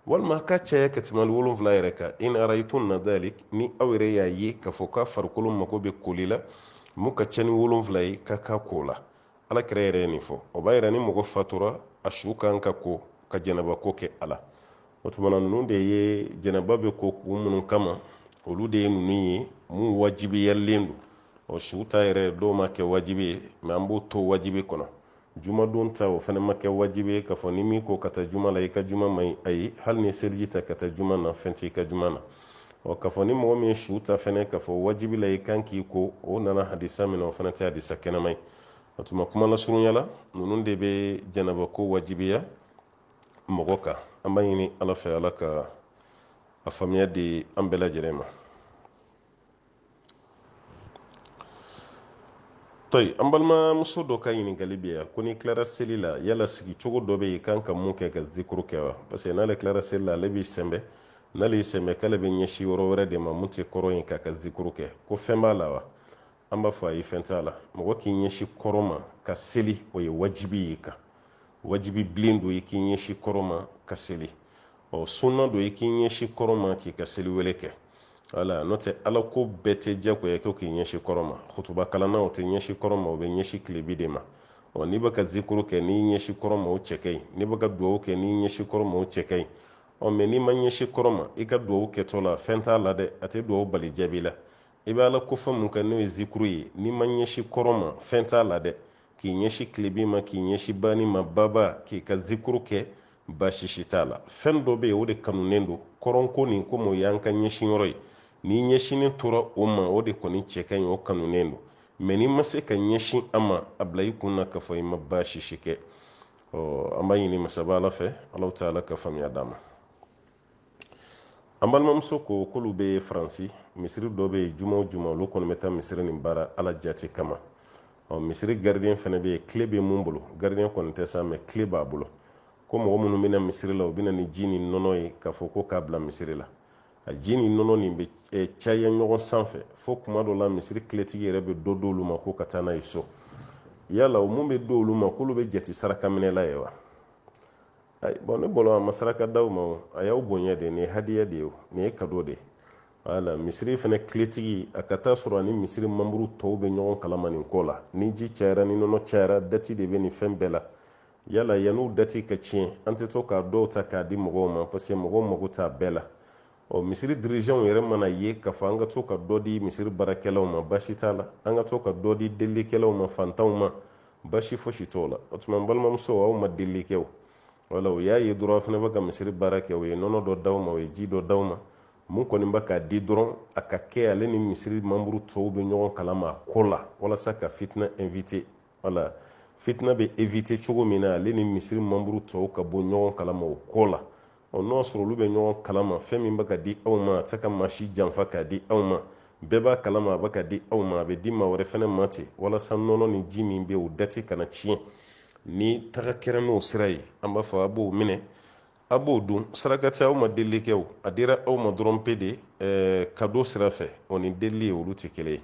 walima k'a caya ka tɛmɛ 7 yɛrɛ kan in araytunna dhalik ni aw yɛrɛ y'a ye k'a fɔ k'a farikolo mako bɛ koli la mun ka ca ni 7 ye k'a ko la alakira yɛrɛ ye nin fɔ o b'a yira ni mɔgɔ fatura a su kan ka ko ka jɛnɛba ko kɛ a la o tuma na ninnu de ye jɛnɛba bɛ ko kun minnu kama olu de ye ninnu ye mun wajibiyalen don o su ta yɛrɛ dɔw ma kɛ wajibi ye mɛ an b'o to wajibi kɔnɔ juma don ta o fana ma kɛ wajibi ye k'a fɔ ni min ko ka taa juma la i ka juma ma ɲi ayi hali ni seliji ta ka taa juma na fɛn t'i ka juma na k'a fɔ ni mɔgɔ min ye su ta fɛnɛ k'a fɔ wajibi la i kan k'i ko o nana hadisa min na o fana tɛ hadisa kɛnɛma ye o tuma kuma lasurunya la ninnu de bɛ jɛnɛba ko wajibiya mɔgɔ kan an b'a ɲini ala fɛ ala ka a faamuya di an bɛɛ lajɛlen ma tɔyi an balimamuso dɔ ka ɲininkali bɛ yan ko ni tilara seli la yala sigi cogo dɔ bɛ yen kan ka mun kɛ ka zikuru kɛ wa parce que n'ale tilara seli la ale b'i sɛnbɛ n'ale y'i sɛnbɛ k'ale bɛ ɲɛsin yɔrɔ wɛrɛ de ma mun tɛ kɔrɔ in k'a ka zikuru kɛ ko fɛn b'a la wa an b'a fɔ a ye fɛn t'a la mɔgɔ k'i ɲɛsin kɔrɔ ma ka seli o ye wajibi ye kan wajibi bilen do i k'i ɲɛsin kɔrɔ ma ka seli sunna do i k'i ɲɛsin kɔrɔ ma k'i ka seli wele kɛ wala n'o tɛ ala ko bɛɛ tɛ diyagoya kɛ k'i ɲɛsin kɔrɔ ma hutuba kalanna o tɛ ɲɛsin kɔrɔ ma o bɛ ɲɛsin tilebi de ma n'i bɛ ka zikuru kɛ n'i ɲɛsin kɔrɔ ma o cɛ ka ɲi n'i bɛ ka duwawu kɛ n'i ɲɛsin kɔrɔ ma o cɛ ka ɲi mɛ n'i ma ɲɛsin kɔrɔ ma i ka duwawu kɛtɔ la fɛn t'a la dɛ a tɛ duwawu bali jaabi la i bɛ ala ko fɛn mun kɛ n'o ye zikuru ye n'i ma ɲɛsin kɔrɔ ma fɛn t'a la dɛ k'i ɲɛsin tilebi ma k'i ɲɛsin bani ma baba k'i ka zikuru kɛ baasi si t'a la fɛn dɔ bɛ yen o de kanunen do kɔrɔnko nin komi o y'an ka ɲɛsin yɔrɔ ye n'i ɲɛsinen tora o ma o de kɔni cɛ ka ɲi o kanunen do mɛ n'i ma se ka ɲɛsin a ma a bila i kun na k'a fɔ i ma baasi si kɛ an b'a ɲini masaba ala fɛ ala ta'ala ka faamuya d'a ma an balimamuso ko k'olu bɛ faransi misiri dɔ bɛ yen juma o juma olu kɔni bɛ taa misiri nin baara ala jate kama misiri gardien fana bɛ yen tile bɛ mun bolo gardien kɔni tɛ sa mɛ tile b'a bolo ko mɔgɔ minnu bɛna misiri la u bɛna ni ji ni nɔnɔ ye k'a fɔ ko k'a bila misiri la a ji ni nɔnɔ nin bɛ caya ɲɔgɔn sanfɛ fo kuma dɔ la misiri tiletigi yɛrɛ bɛ dɔ d'olu ma ko ka taa n'a ye so yala o mun bɛ d'olu ma k'olu bɛ jate saraka minɛla ye wa bon ne bolo a ma saraka d'aw ma a y'aw bonya de nin ye hadiya de ye nin ye kado de wala misiri fana tiletigi a ka taa sɔrɔ ani misiri mamuru tɔw bɛ ɲɔgɔn kalama nin ko la ni ji cayara ni nɔnɔ cayara dati de bɛ nin fɛn bɛɛ la yala yan'u dati ka tiɲɛ an tɛ to ka dɔw ta k'a di mɔgɔw ma parce que mɔgɔw mago t'a bɛɛ la misiri dirigeant yɛrɛ mana ye k'a fɔ an ka to ka dɔ di misiri baarakɛlaw ma baasi t'a la an ka to ka dɔ di delikɛlaw ma fantanw ma baasi fosi t'o la o tuma n balimamuso aw ma deli kɛ o wala o y'a ye dɔrɔn fana bɛ ka misiri baara kɛ o ye nɔnɔ dɔ d'aw ma o ye ji dɔ d'aw ma mun kɔni bɛ k'a di dɔrɔn a ka kɛ ale ni misiri mamuru tɔw bɛ ɲɔgɔn kalama a ko la walasa ka fitina invité wala fitina bɛ éviter cogo min na ale ni misiri mamuru tɔw ka bɔ ɲɔgɔn kalama o ko la n'o sɔrɔ olu bɛ ɲɔgɔn kalama fɛn min bɛ ka di aw ma a tɛ ka maa si janfa k'a di aw ma bɛɛ b'a kalama a bɛ ka di aw ma a bɛ di maa wɛrɛ fana ma ten walasa nɔnɔ ni ji min bɛ yen o dati kana tiɲɛ ni taga kɛra n'o sira ye an b'a fɔ a b'o minɛ a b'o dun saraka tɛ aw ma deli kɛ o a dira aw ma dɔrɔn pe de kado sira fɛ o ni deli ye olu tɛ kelen ye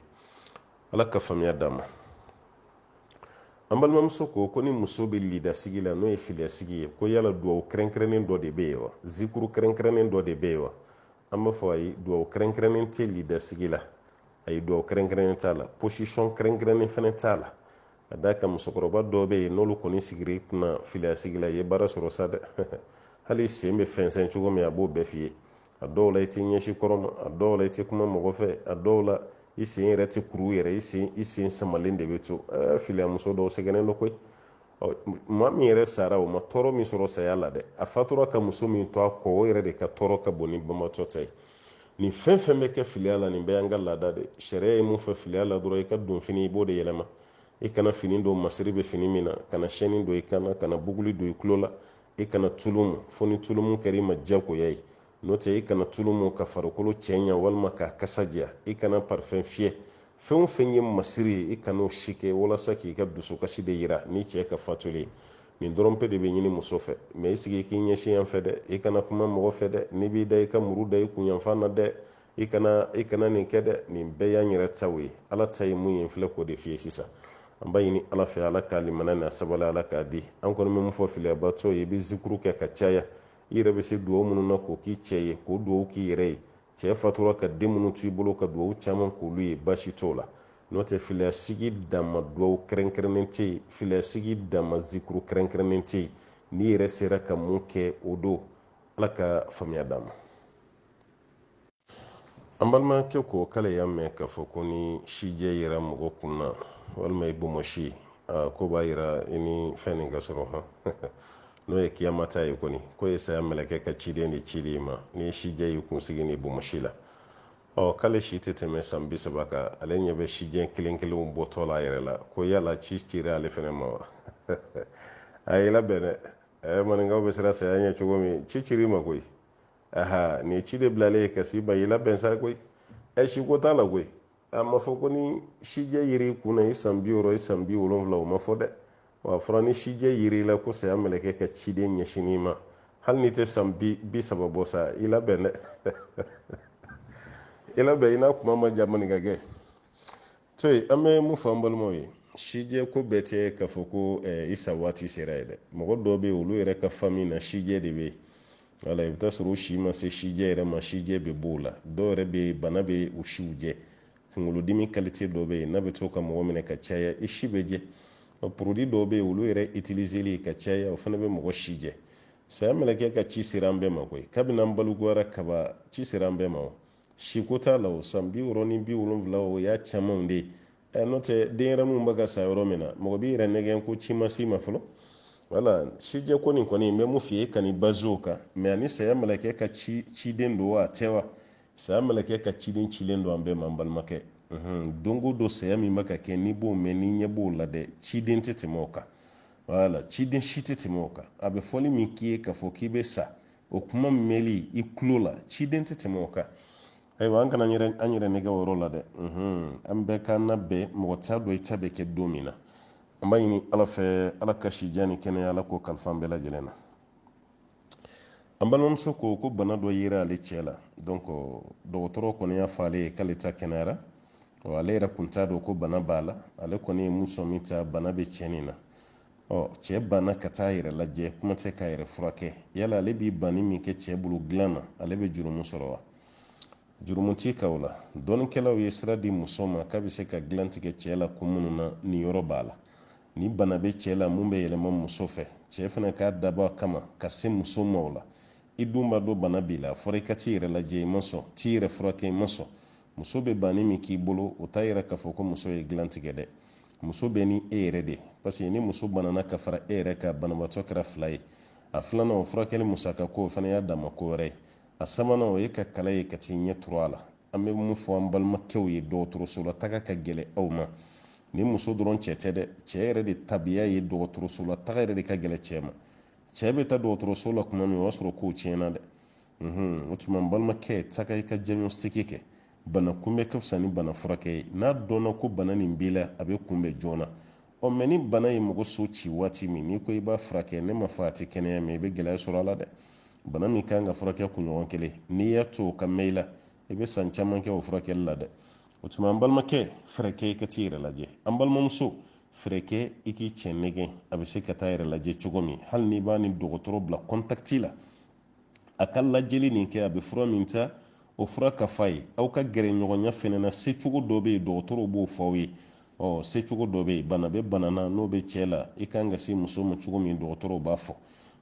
ala ka faamuya d'a ma an balimamuso ko ni muso bɛ lidasigi la n'o ye filiyasigi ye ko yala duwawu kɛrɛnkɛrɛnnen dɔ de bɛ yen wa zikuru kɛrɛnkɛrɛnnen dɔ de bɛ yen wa an b'a fɔ ayi duwawu kɛrɛnkɛrɛnnen tɛ lidasigi la ayi duwawu kɛrɛnkɛrɛnnen t'a la position kɛrɛnkɛrɛnnen fana t'a la ka d'a kan musokɔrɔba dɔw bɛ yen n'olu kɔni sigir'i kunna filiyasigi la i ye baara sɔrɔ sa dɛ hali sen bɛ fɛnsɛn cogo min a b'o bɛɛ f'i ye a dɔw la i tɛ ɲɛsin kɔrɔ ma a dɔw la i tɛ kuma mɔgɔ fɛ a dɔw la i sen yɛrɛ tɛ kuru yɛrɛ i sen samalen de bɛ to filiyamuso dɔw sɛgɛnnen don koyi maa min yɛrɛ sara o ma tɔɔrɔ min sɔrɔ saya la dɛ a fatura ka muso min to a kɔ o yɛrɛ de ka tɔɔrɔ ka bon ni bambatɔ ta ye nin fɛn fɛn bɛ kɛ filiya la nin bɛɛ y'an ka laada de sariya ye mun fɛ filiya la dɔrɔn i ka don fini i b'o de yɛlɛma i kana fini don masiri bɛ fini min na kana sɛni don i kana kana buguli don i tulo la i kana tulumu fo ni tulumu kɛra i ma diyagoya ye n'o tɛ i kana tulumu ka farikolo cɛɲa walima k'a kasa diya i kana parfɛn fiyɛ fɛn o fɛn ye masiri ye i kan'o si kɛ walasa k'i ka dusukasi de yira ni cɛ ka fatuli nin dɔrɔn pe de bɛ ɲini muso fɛ mɛ i sigi k'i ɲɛsin yan fɛ dɛ i kana kuma mɔgɔ fɛ dɛ n'i b'i da i ka muru da i kunyanfan na dɛ i kana nin kɛ dɛ nin bɛɛ y'an yɛrɛ taw ye ala ta ye mun ye n filɛ k'o de f'i ye sisan an b'a ɲini ala fɛ ala k'a limana n'a sabali ala k'a di an kɔni bɛ mun fɔ filiyabatɔ ye i bɛ zikuru kɛ ka caya i yɛrɛ bɛ se duwawu minnu na k'o k'i cɛ ye k'o duwawu k'i yɛrɛ ye cɛ fatura ka den minnu to i bolo ka duwawu caman k'olu ye baasi t'o la n'o tɛ filiyasigi dama duwawu kɛrɛnkɛrɛnnen tɛ yen filiyasigi dama zikuru kɛrɛnkɛrɛnnen tɛ yen n'i yɛrɛ sera ka mun kɛ o don ala ka faamuya d'a ma an balimakɛ ko k'ale y'a mɛn k'a fɔ ko ni sijɛ yera mɔgɔ kun na walima i bomɔsi ko b'a yira i ni fɛn nin ka sɔrɔ n'o ye kiyamata ye kɔni ko ye saya mɛlɛkɛ ka ciden de cili ma ni sijɛ y'i kunsigi ni bomɔsi la k'ale si tɛ tɛmɛ san 30 kan ale ɲɛ bɛ sijɛ kelen kelenw bɔtɔ la a yɛrɛ la ko yala ci cira ale fɛnɛ ma wa a ye labɛn dɛ maninkaw bɛ siran saya ɲɛ cogo min ci cir'i ma koyi nin ci de bilalen ye kasi ba i labɛn sa koyi si ko t'a la koyi a ma fɔ ko ni sijɛ yiri kunna i san 60 i san 70 o ma fɔ dɛ wa fɔra ni sijɛ yiri la ko saya mɛlɛkɛ ka ciden ɲɛsin ma hali ni tɛ san 30 bɔ sa i labɛn dɛ i labɛn i n'a kuma ma ja maninka kɛ Toy ame mu fambal moye shije ko bete ka foko isa wati siraide mo do be ulu ere ka fami na shije de be wala ibta suru shi ma se shije ere ma shije be bola do ere be bana be ushuje ngulu dimi qualité do be na be to ka mo mene ka chaya ishi beje o produit do be ulu ere utiliser li ka chaya o fana be mo shije sai meleke ka ci sirambe ma koy kabina mbalu gwara kaba ci sirambe ma shi kota law sam bi uroni bi ulum law ya chamonde note dera mun baga sayoro mena mo bi renne gen ko ci masima flo wala shi je ko ni me mu fiye kani bazoka me ani sai meleke ka ci den do wa tewa sai meleke ka ci den cilen do ambe mambal make dongo do sai mi maka ke ni bo me ni nyebo la de ci den tete moka wala cidin shiti timoka abe foli mikie ka foki be sa o kuma meli iklola cidin timoka ay wan kana anyire ne ga woro la de ambe kana be mo tado itabe ke domina ambayini ala fe ala kashi jani kene ala ko kalfan bela jelena ambalom soko ko bana do yira ale chela donc do toro ko ne ya fale kalita kenara o ale ra kunta do ko bana bala ale ko ne muso mita bana be chenina cɛ bana ka taa yɛrɛ lajɛ kuma tɛ ka yɛrɛ furakɛ yala ale b'i bani min kɛ cɛ bolo dilan na ale bɛ jurumu sɔrɔ wa jurumu ti ka o la dɔɔnikɛlaw ye sira di muso ma k'a bɛ se ka dilan tigɛ cɛ la ko minnu na nin yɔrɔ b'a la ni bana bɛ cɛ la mun bɛ yɛlɛma muso fɛ cɛ fana k'a dabɔ a kama ka se muso ma o la i dun b'a dɔn bana b'i la a fɔra i ka t'i yɛrɛ lajɛ i ma sɔn t'i yɛrɛ furakɛ i ma sɔn muso bɛ bani min k'i bolo o t'a yɛrɛ k'a fɔ ko muso ye dilan tigɛ dɛ muso bɛ ni e yɛrɛ de parce que ni muso banana ka fara e yɛrɛ ka banabatɔ kɛra fila ye a filanan o furakɛli musaka ko o fana y'a dama ko wɛrɛ ye a sabanan o ye ka kala ye ka t'i ɲɛ turu a la an bɛ mun fɔ an balimakɛw ye dɔgɔtɔrɔso la taga ka gɛlɛ aw ma ni muso dɔrɔn cɛ tɛ dɛ cɛ yɛrɛ de tabiya ye dɔgɔtɔrɔso la taga yɛrɛ de ka gɛlɛ cɛ ma cɛ bɛ taa dɔgɔtɔrɔso la kuma min o y'a sɔrɔ kow tiɲɛna dɛ o tuma n balimakɛ taga i ka diagnostic kɛ bana kunbɛ ka fisa ni bana furakɛ ye n'a dɔnna ko bana nin b'i la a bɛ kunbɛn joona mɛ ni bana ye mɔgɔ so ci waati min n'i ko i b'a furakɛ ne ma fɔ a tɛ kɛnɛya mɛ i bɛ gɛlɛya sɔrɔ a la dɛ bana min kan ka furakɛ kunɲɔgɔn kelen n'i y'a to o ka mɛn i la i bɛ san caman kɛ o furakɛli la dɛ o tuma an balimakɛ fɛrɛ kɛ i ka t'i yɛrɛ lajɛ an balimamuso fɛrɛ kɛ i k'i cɛ nɛgɛn a bɛ se ka taa yɛrɛ lajɛ cogo min hali n'i b'a ni dɔgɔtɔrɔ bila kɔntakiti la a ka lajɛli nin kɛ a bɛ fura min ta o fura ka fa ye aw ka gɛrɛ ɲɔgɔnya fɛnɛ na secogo dɔ bɛ yen dɔgɔtɔrɔw b'o fɔ aw ye secogo dɔ bɛ yen bana bɛ bana na n'o bɛ cɛ la i kan ka se muso ma cogo min dɔgɔtɔrɔw b'a fɔ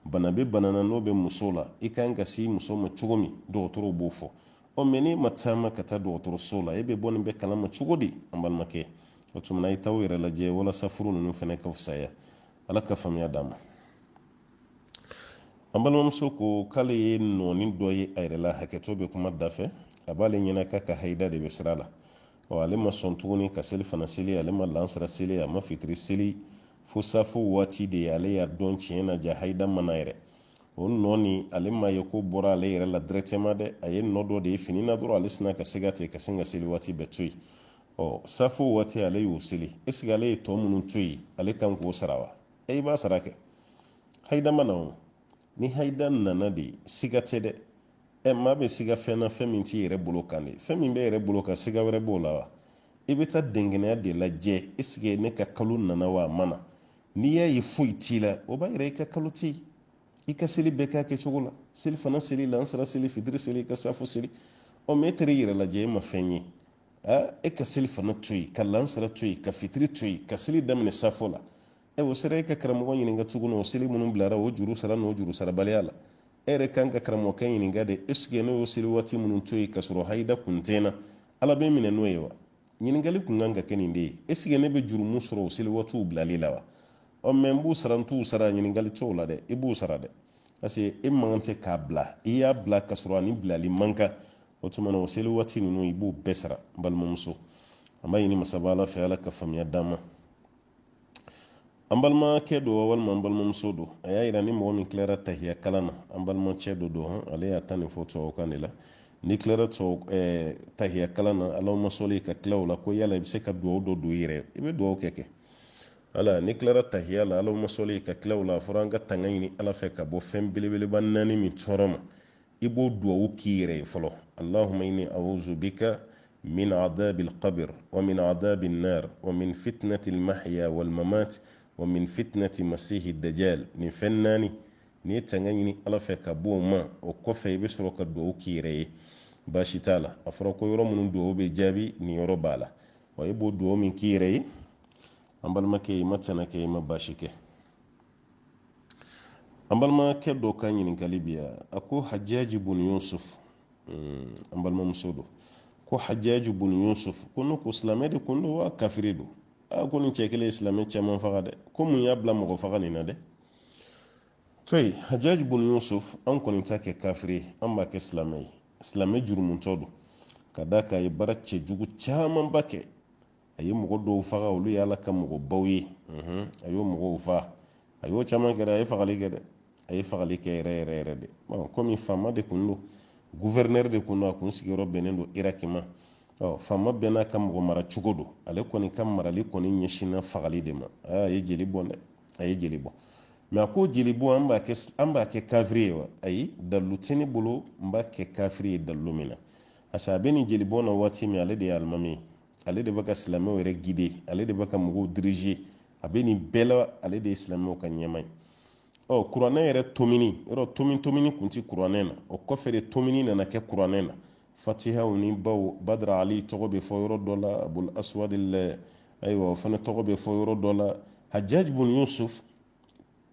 bana bɛ bana na n'o bɛ muso la i kan ka se muso ma cogo min dɔgɔtɔrɔw b'o fɔ mɛ n'i ma taama ka taa dɔgɔtɔrɔso la e bɛ bɔ nin bɛ kalama cogo di an balimakɛ o tuma na i t'aw yɛrɛ lajɛ walasa furu ninnu fɛnɛ ka fisaya ala ka faamuya d'a ma an balimamuso ko k'ale ye nɔɔni dɔ ye a yɛrɛ la hakɛto bɛ kuma da fɛ a b'ale ɲɛna k'a ka hayida de bɛ sira la ale ma sɔn tuguni ka seli fana seli ale ma lansara seli a ma fitiri seli fo safo waati de ye ale y'a dɔn tiɲɛ na ja hayida mana yɛrɛ o nɔɔni ale ma ye ko bɔra ale yɛrɛ la directement dɛ a ye nɔ dɔ de ye fini na dɔrɔn ale sina ka se ka ten ka sin ka seli waati bɛɛ to yen safo waati ale y'o seli est ce que ale ye tɔ minnu to yen ale kan k'o sara wa i b'a sara kɛ hayida mana o ni hayida nana de siga tɛ dɛ maa bɛ siga fɛn na fɛn min t'i yɛrɛ bolo kan de fɛn min bɛ yɛrɛ bolo kan siga wɛrɛ b'o la wa i bɛ taa dɛngɛnɛya de lajɛ est ce que ne ka kalo nana wa a ma na n'i y'a ye foyi t'i la o b'a yira i ka kalo tɛ yen i ka seli bɛɛ k'a kɛcogo la seli fana seli lansara seli fitiri seli i ka safo seli mɛ e taara i yɛrɛ lajɛ e ma fɛn ye e ka seli fana to yen ka lansara to yen ka fitiri to yen ka seli daminɛ safo la o sera e ka karamɔgɔ ɲininka tuguni o seli minnu bilara o juru sara n'o juru sarabaliya la e yɛrɛ kan ka karamɔgɔkɛ ɲininka de est ce que ne y'o seli waati minnu to yen ka sɔrɔ hayida kun tɛ n na ala bɛ minɛ n'o ye wa ɲininkali kun kan ka kɛ nin de ye est ce que ne bɛ jurumu sɔrɔ o seli waatiw bilali la wa mɛ n b'u sara n t'u sara ɲininkali t'o la dɛ i b'u sara dɛ parce que e man kan tɛ k'a bila i y'a bila ka sɔrɔ ani bilali man kan o tuma na o seli waati ninnu i b'o bɛɛ sara n balimamuso an b'a ɲini masaba ala fɛ ala ka faamuya d'an ma an balimakɛ do walima an balimamuso do a y'a yira ni mɔgɔ min tilara tahiya kalan na an balimacɛ do don ale y'a ta nin fɔ tubabukan de la ni tilara tahiya kalan na alahuma sɔli ka tila o la ko yala i bɛ se ka duwawu dɔ don i yɛrɛ i bɛ duwawu kɛ ala ni tilara tahiya la alahuma sɔli ka tila o la a fɔra an ka tanga ɲini ala fɛ ka bɔ fɛn belebeleba naani min tɔɔrɔ ma i b'o duwawu k'i yɛrɛ ye fɔlɔ allahumma inni a'udhu bika من عذاب القبر ومن عذاب النار ومن فتنة المحيا والممات ومن فتنة مسيح الدجال نفناني ni tanga ɲini ala fɛ ka bɔ ma o kɔfɛ i bɛ sɔrɔ ka dugawu k'i yɛrɛ ye baasi t'a la a fɔra ko yɔrɔ minnu dugawu bɛ jaabi nin yɔrɔ b'a la wa i b'o dugawu min k'i yɛrɛ ye an balimakɛ i ma tɛnɛ kɛ i ma baasi kɛ an balimakɛ dɔ ka ɲininkali bi a ko Hajjaji bun Yusuf an balimamuso don ko Hajjaji bun Yusuf ko n'o ko silamɛ de kun don wa kafiri don ko nin cɛ kelen ye silamɛ caman faga dɛ ko mun y'a bila mɔgɔ faga nin na dɛ toyi Hajjaji bun Yusuf an kɔni ta kɛ kafiri an b'a kɛ silamɛ ye silamɛ jurumuntɔ don ka da ka ye baara cɛjugu camanba kɛ a ye mɔgɔ dɔw faga olu ye ala ka mɔgɔbaw ye a y'o mɔgɔw faga a y'o caman kɛ a ye fagali kɛ dɛ a ye fagali kɛ yɛrɛ de komi faama de kun don gouverneur de kun don a kun sigiyɔrɔ bɛnnen don Iraki ma faama bɛɛ n'a ka mɔgɔ mara cogo don ale kɔni ka marali kɔni ɲɛsinna fagali de ma a ye jeli bɔ dɛ a ye jeli bɔ mais a ko jeli bɔ an b'a kɛ kafiri ye wa ayi dalilu tɛ ne bolo n b'a kɛ kafiri ye dalilu min na parce que a bɛ nin jeli bɔ na waati min ale de ye alimami ye ale de bɛ ka silamɛw yɛrɛ guider ale de bɛ ka mɔgɔw diriger a bɛ nin bɛɛ la ale de ye silamɛw ka ɲɛmaa ye kuranɛ yɛrɛ tomini yɔrɔ tomini kun ti kuranɛ na o kɔfɛ de tomini nana kɛ kuranɛ na fatihaw ni baw badra ali tɔgɔ bɛ fɔ yɔrɔ dɔ la abul aswad ayiwa o fana tɔgɔ bɛ fɔ yɔrɔ dɔ la Hajjaj bun Yusuf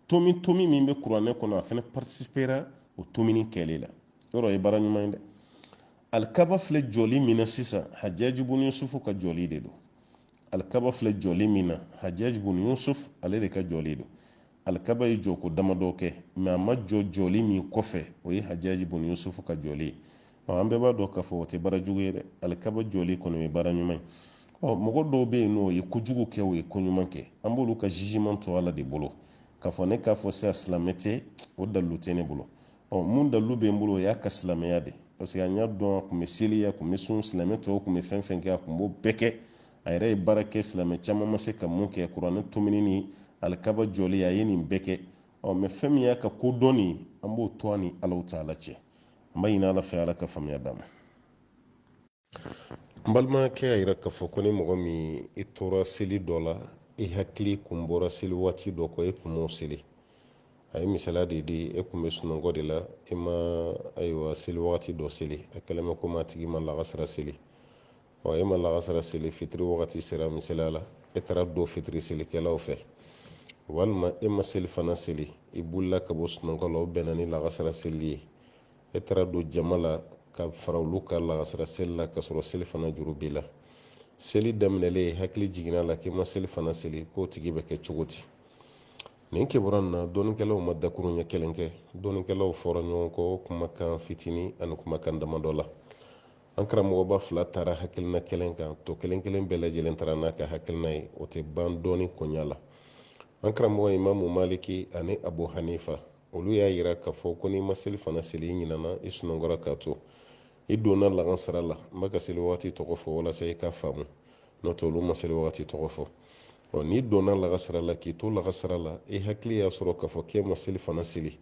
tomi min bɛ kuranɛ kɔnɔ a fana participera o tomini kɛlɛ la yɔrɔ ye baara ɲuman ye dɛ alikaba filɛ jɔli min na sisan Hajjaj bun Yusuf ka jɔli de don alikaba filɛ jɔli min na Hajjaj bun Yusuf ale de ka jɔli don alikaba ye jɔko damadɔ kɛ mais a ma jɔli min kɔfɛ o ye Hajjaj bun Yusuf ka jɔli ye an bɛɛ b'a dɔn k'a fɔ o tɛ baara jugu ye dɛ alikaba jɔli kɔni ye baara ɲuman ye mɔgɔ dɔw bɛ yen n'o ye kojugu kɛ o ye koɲuman kɛ an b'olu ka jugement to ala de bolo k'a fɔ ne k'a fɔ sisan silamɛ tɛ o dalilu tɛ ne bolo mun dalilu bɛ n bolo o y'a ka silamɛya de parce que an y'a dɔn a kun bɛ seli a kun bɛ sun silamɛ tɔw kun bɛ fɛn fɛn kɛ a kun b'o bɛɛ kɛ a yɛrɛ ye baara kɛ silamɛ caman ma se ka mun kɛ kuranɛ tomini ni alikaba jɔli a ye nin bɛɛ kɛ mais fɛn min y'a ka kodɔn nin an b'o to a ni alaw taala cɛ an b'a ɲini ala fɛ ala ka faamuya d'a ma n balimakɛ y'a yira k'a fɔ ko ni mɔgɔ min i tora seli dɔ la i hakili kun bɔra seli waati dɔ kɔ i kun m'o seli a ye misaliya de di e kun bɛ sunɔgɔ de la i ma ayiwa seli wagati dɔ seli a kɛlen bɛ komi a tigi ma lagasara seli e ma lagasara seli fitiri wagati sera misaliya la e taara don fitiri selikɛlaw fɛ walima e ma seli fana seli i bolila ka bɔ sunɔgɔ la o bɛnna ni lagasara seli ye e taara don jama la ka fara olu ka lagasara seli la ka sɔrɔ seli fana juru b'i la seli daminɛlen hakili jiginna la k'i ma seli fana seli k'o tigi bɛ kɛ cogo di nin kibaruya na dɔɔnikɛlaw ma dakuru ɲɛ kelen kɛ dɔɔnikɛlaw fɔra ɲɔgɔn kɔ kumakan fitinin ani kumakan damadɔ la an karamɔgɔba fila taara hakilina kelen kan to kelen kelen bɛɛ lajɛlen taara n'a ka hakilina ye o tɛ ban dɔɔni koɲa la an karamɔgɔ imamu maliki ani abu hanifa olu y'a yira k'a fɔ ko n'i ma seli fana seli i ɲinana i sunɔgɔra k'a to i donna lagansara la n bɛ ka seli waati tɔgɔ fɔ walasa i ka faamu n'o tɛ olu ma seli waati tɔgɔ fɔ n'i donna lagasara la k'i to lagasara la i hakili y'a sɔrɔ k'a fɔ k'e ma seli fana seli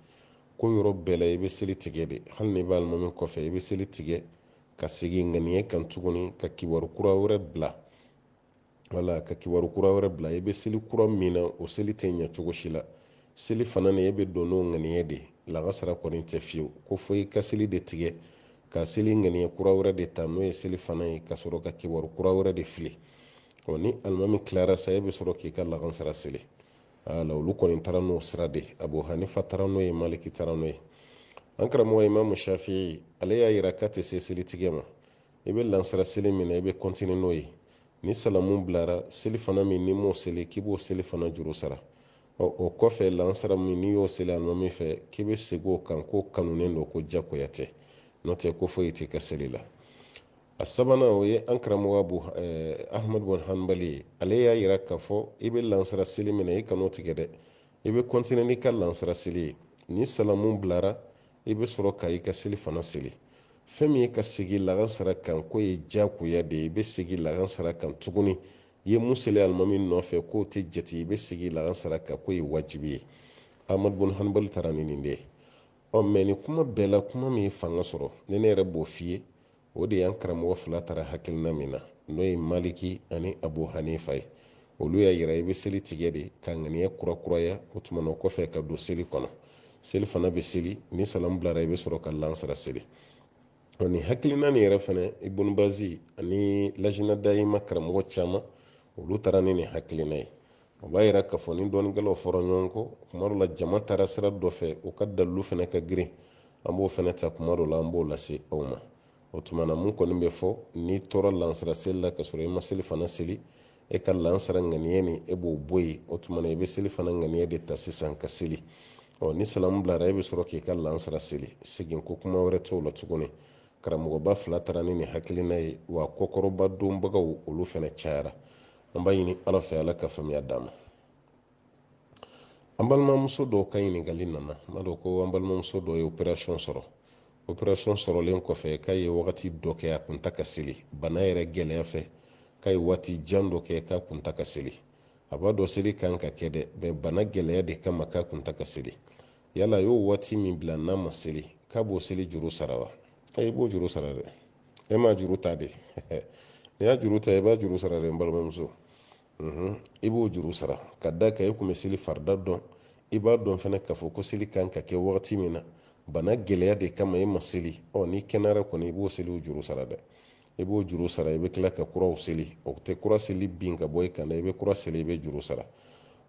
ko yɔrɔ bɛɛ la i bɛ seli tigɛ de hali n'i b'a alimami kɔfɛ i bɛ seli tigɛ ka segin ŋaniya kan tuguni ka kibaru kura wɛrɛ bila wala ka kibaru kura wɛrɛ bila i bɛ seli kura min na o seli tɛ ɲɛ cogo si la seli fana ni e bɛ don n'o ŋaniya de lagasara kɔni tɛ fiyewu ko fo i ka seli de tigɛ ka seli ŋaniya kura wɛrɛ de ta n'o ye seli fana ye ka sɔrɔ ka kibaru kura wɛrɛ de fili ni alimami tilara sa e bɛ sɔrɔ k'i ka lagansara seli olu kɔni taara n'o sira de abu hanifa taara n'o ye maliki taara n'o ye an karamɔgɔ imamu shafi'i ale y'a yira k'a tɛ se seli tigɛ ma i bɛ lansara seli min na i bɛ kɔntine n'o ye ni salamu bilara seli fana min n'i m'o seli k'i b'o seli fana juru sara o kɔfɛ lansara min n'i y'o seli alimami fɛ k'i bɛ segin o kan ko kanunen don ko jagoya tɛ n'o tɛ ko foyi tɛ ka seli la a sabanan o ye an karamɔgɔ ahmad bin hanbali ale y'a yira k'a fɔ i bɛ lansara seli min na i kan'o tigɛ dɛ i bɛ kɔntine n'i ka lansara seli ye ni salamu bilara i bɛ sɔrɔ ka i ka seli fana seli fɛn min ye ka segin lagansara kan k'o ye jagoya de ye i bɛ segin lagansara kan tuguni i ye mun seli alimami nɔfɛ k'o tɛ jate i bɛ segin lagansara kan k'o ye wajibi ye ahmad bin hanbali taara ni nin de ye mais ni kuma bɛɛ la kuma min ye fanga sɔrɔ ni ne yɛrɛ b'o f'i ye o de y'an karamɔgɔ fila tara hakilina min na n'o ye maliki ani abu hanifa ye olu y'a yira i bɛ seli tigɛ de ka ŋaniya kurakuraya o tuma na o kɔfɛ ka don seli kɔnɔ seli fana bɛ seli ni salamu bilara i bɛ sɔrɔ ka lansara seli ni hakilina nin yɛrɛ fana ibn bazi ani lajina dayima karamɔgɔ caman olu taara ni nin hakilina ye o b'a yira k'a fɔ ni dɔɔnikɛlaw fɔra ɲɔgɔn kɔ kuma dɔ la jama taara sira dɔ fɛ u ka dalilu fana ka girin an b'o fana ta kuma dɔ la an b'o lase aw ma o tuma na mun kɔni bɛ fɔ n'i tora lansara seli la ka sɔrɔ i ma seli fana seli e ka lansara ŋaniya ni e b'o bɔ yen o tuma na i bɛ seli fana ŋaniya de ta sisan ka seli ni salamu bilara e bɛ sɔrɔ k'i ka lansara seli segin ko kuma wɛrɛ t'o la tuguni karamɔgɔba fila taara ni nin hakilina ye wa kɔkɔrɔba donbagaw olu fana cayara an b'a ɲini ala fɛ ala ka faamuya d'a ma an balimamuso dɔw ka ɲininkali nana n'a dɔn ko an balimamuso dɔw ye operation sɔrɔ operation sɔrɔlen kɔfɛ k'a ye wagati dɔ kɛ a kun ta ka seli bana yɛrɛ gɛlɛya fɛ k'a ye waati jan dɔ kɛ k'a kun ta ka seli a b'a dɔn seli kan ka kɛ dɛ mɛ bana gɛlɛya de kama k'a kun ta ka seli yala a y'o waati min bila n'a ma seli k'a b'o seli juru sara wa i b'o juru sara dɛ e m'a juru ta de n'i y'a juru ta i b'a juru sara dɛ n balimamuso i b'o juru sara ka da kan i kun bɛ seli farida dɔn i b'a dɔn fana k'a fɔ ko seli kan ka kɛ wagati min na bana gɛlɛya de kama i ma seli ni kɛnɛyara kɔni i b'o seli o juru sara dɛ i b'o juru sara i bɛ tila ka kuraw seli o tɛ kura seli bin ka bɔ i kan dɛ i bɛ kura seli i bɛ juru sara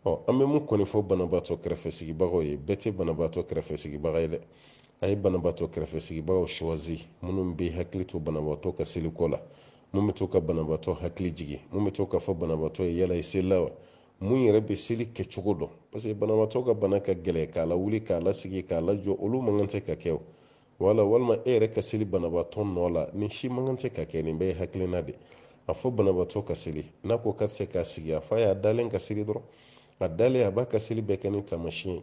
an bɛ mun kɔni fɔ banabaatɔ kɛrɛfɛ sigibagaw ye bɛɛ tɛ banabaatɔ kɛrɛfɛ sigibaga ye dɛ a ye banabaatɔ kɛrɛfɛ sigibagaw choisi minnu bɛ hakili to banabaatɔ ka seliko la mun bɛ to ka banabaatɔ hakili jigin mun bɛ to ka fɔ banabaatɔ ye yala i selila wa mun yɛrɛ bɛ seli kɛcogo dɔn parce que banabaatɔ ka bana ka gɛlɛn k'a la wuli k'a la sigi k'a lajɔ olu man kan tɛ ka kɛ o walima e yɛrɛ ka seli banabaatɔ nɔ la nin si man kan tɛ ka kɛ nin bɛɛ ye hakilina de a fɔ banabaatɔ ka seli n'a ko ka tɛ se k'a sigi a fɔ a y'a dalen ka seli dɔrɔn a dalen a b'a ka seli bɛɛ kɛ ni taamasiyɛn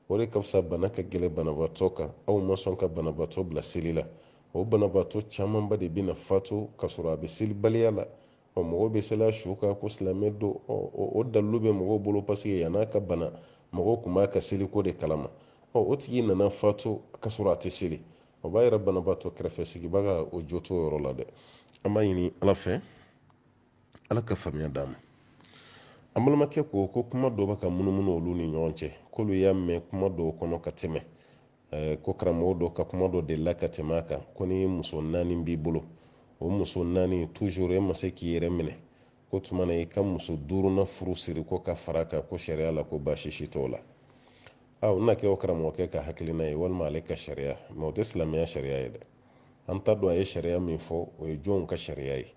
o de ka fisa bana ka gɛlɛn banabaatɔ kan aw ma sɔn ka banabaatɔ bila seli la o banabaatɔ camanba de bɛna fatu ka sɔrɔ a bɛ selibaliya la mɔgɔw bɛ seli a su kan ko silamɛ don o dalilu bɛ mɔgɔw bolo parce que yan'a ka bana mɔgɔw tun b'a ka seliko de kalama o tigi nana fatu ka sɔrɔ a tɛ seli o b'a yɛrɛ banabaatɔ kɛrɛfɛ sigibaga o jo t'o yɔrɔ la dɛ an b'a ɲini ala fɛ ala ka faamuya d'a ma an balimakɛ ko kuma dɔ bɛ ka munumunu olu ni ɲɔgɔn cɛ k'olu y'a mɛn kuma dɔw kɔnɔ ka tɛmɛ ko karamɔgɔ dɔ ka kuma dɔ delila ka tɛmɛ a kan ko ni muso naani b'i bolo o muso naani toujours e ma se k'i yɛrɛ minɛ ko tuma na i ka muso duurunan furu siri ko ka fara kan ko sariya la ko baasi si t'o la o na kɛ o karamɔgɔkɛ ka hakilina ye walima ale ka sariya mɛ o tɛ silamɛya sariya ye dɛ an t'a dɔn a ye sariya min fɔ o ye jɔnw ka sariya ye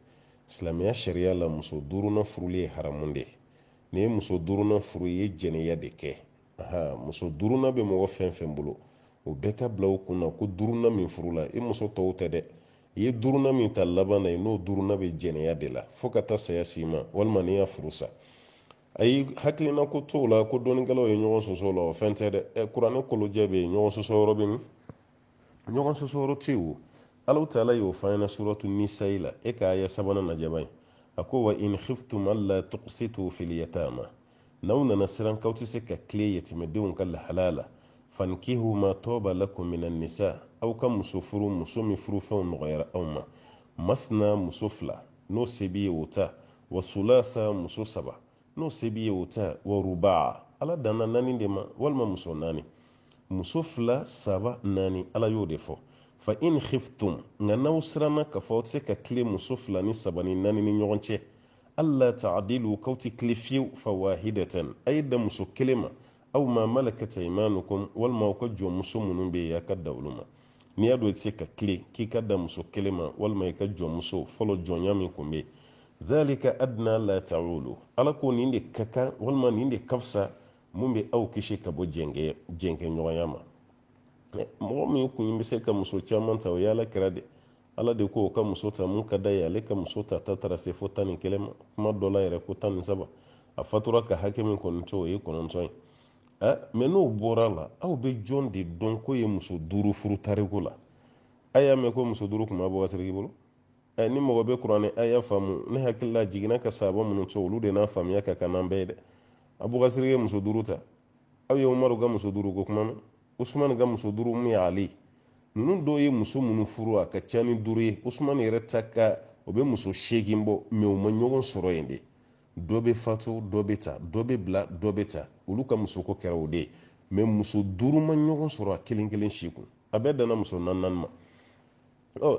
silamɛya sariya la muso duurunan furuli ye haramu de ye n'i ye muso duurunan furu i ye jɛnɛya de kɛ muso duurunan bɛ mɔgɔ fɛn fɛn bolo o bɛɛ ka bila u kunna ko duurunan min furu la i muso tɔw tɛ dɛ i ye duurunan min ta laban na n'o duurunan bɛ jɛnɛya de la fo ka taa saya s'i ma walima n'i y'a furu sa ayi hakilina ko t'o la ko dɔɔnikɛlaw ye ɲɔgɔn sɔsɔ o la o fɛn tɛ dɛ kuranɛ kolojɛ bɛ yen ɲɔgɔn sɔsɔ yɔrɔ bɛ min ɲɔgɔn sɔsɔ yɔrɔ tɛ yen o Alahu taala y'o fɔ an ɲɛna suratu nisa'i la e ka aya 3 lajɛ ban a ko wa in khiftum alla tuqsitu fil yatama n'aw nana siran k'aw tɛ se ka tile yatimɛdenw ka lahalaya la fankihu ma tɔba lakum minan nisa aw ka muso furu muso min furufɛnw nɔgɔyara aw ma masna muso fila n'o se b'i ye o ta wa sulasa muso saba n'o se b'i ye o ta wa ruba ala danna naani de ma walima muso naani muso fila saba naani ala y'o de fɔ fa in khiftum nka n'aw siranna k'a fɔ aw tɛ se ka tile muso fila ni saba ni naani ni ɲɔgɔn cɛ alla ta'dilu k'aw tɛ tile fiyewu fa wahidatan a ye da muso kelen ma aw ma malakat aymanukum walima aw ka jɔnmuso minnu bɛ yen a ka da olu ma n'i y'a dɔn i tɛ se ka tile k'i ka da muso kelen ma walima i ka jɔnmuso fɔlɔ jɔnya min tun bɛ yen dhalika adna la ta'ulu ala ko nin de ka kan walima nin de ka fisa mun bɛ aw kisi ka bɔ jɛnkɛɲɔgɔnya ma mɔgɔ min kun bɛ se ka muso caman ta o ye ala kɛra de ala de ko o ka muso ta mun ka da ye ale ka muso ta taara se fo 11 ma kuma dɔ la yɛrɛ ko 17 a fatura ka hakɛ min kɔni to o ye 9 ye mɛ n'o bɔra la aw bɛ jɔn de dɔn ko ye muso 5 furu tariku la a y'a mɛn ko muso 5 kun b'a bɔ ka siriki bolo ni mɔgɔ bɛ kuranɛ a y'a faamu ne hakili la jiginna ka sahaba minnu to olu de n'a faamuya ka kan n'an bɛɛ ye dɛ a bɔ ka siriki muso 5 ta aw ye umaru ka muso 5 ko kuma mɛn usman ka muso 5 mun ye ali ninnu dɔw ye muso minnu furu a ka ca ni 5 ye Usman yɛrɛ ta ka o bɛ muso 8 bɔ mais u ma ɲɔgɔn sɔrɔ yen de dɔ bɛ fatu dɔ bɛ ta dɔ bɛ bila dɔ bɛ ta olu ka musoko kɛra o de ye mais muso 5 ma ɲɔgɔn sɔrɔ a kelen kelen si kun a bɛɛ danna muso 4 ma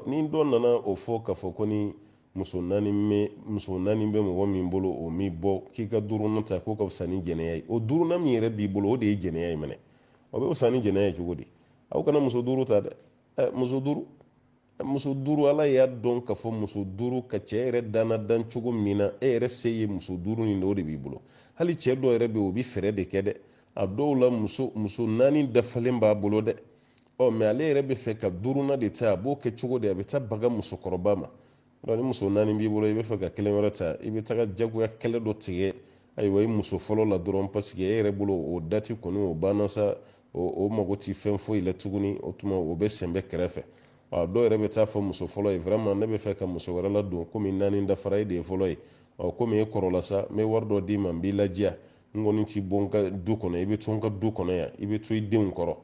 ni dɔ nana o fɔ k'a fɔ ko ni muso 4 bɛ mɔgɔ min bolo o mi bɔ k'i ka 5nan ta k'o ka fisa ni jɛnɛya ye o 5nan min yɛrɛ b'i bolo o de ye jɛnɛya ye minɛ o bɛ fisa ni jɛnɛya ye cogo di aw kana muso 5 ta dɛ muso 5 ala y'a dɔn k'a fɔ muso 5 ka cɛ yɛrɛ danna dan cogo min na e yɛrɛ se ye muso 5 nin o de b'i bolo hali cɛ dɔ yɛrɛ bɛ o bi fɛrɛ de kɛ dɛ a dɔw la muso 4 dafalen b'a bolo dɛ mais ale yɛrɛ bɛ fɛ ka 5nan de ta a b'o kɛ cogo di a bɛ taa baga musokɔrɔba ma ni muso 4 b'i bolo i bɛ fɛ ka 1 wɛrɛ ta i bɛ taga jagoya kɛlɛ dɔ tigɛ ayiwa i muso fɔlɔ la dɔrɔn parce que e yɛrɛ bolo o dati kɔni o banna sa o mago ti fɛn foyi la tuguni o tuma o bɛ sɛnbɛ kɛrɛfɛ dɔw yɛrɛ bɛ taa fɔ muso fɔlɔ ye vraiment ne bɛ fɛ ka muso wɛrɛ la don komi 4 dafara e de ye fɔlɔ ye komi e kɔrɔla sa n bɛ wari dɔ d'i ma n b'i lajiya n kɔni ti bɔ n ka du kɔnɔ i bɛ to n ka du kɔnɔ yan i bɛ to i denw kɔrɔ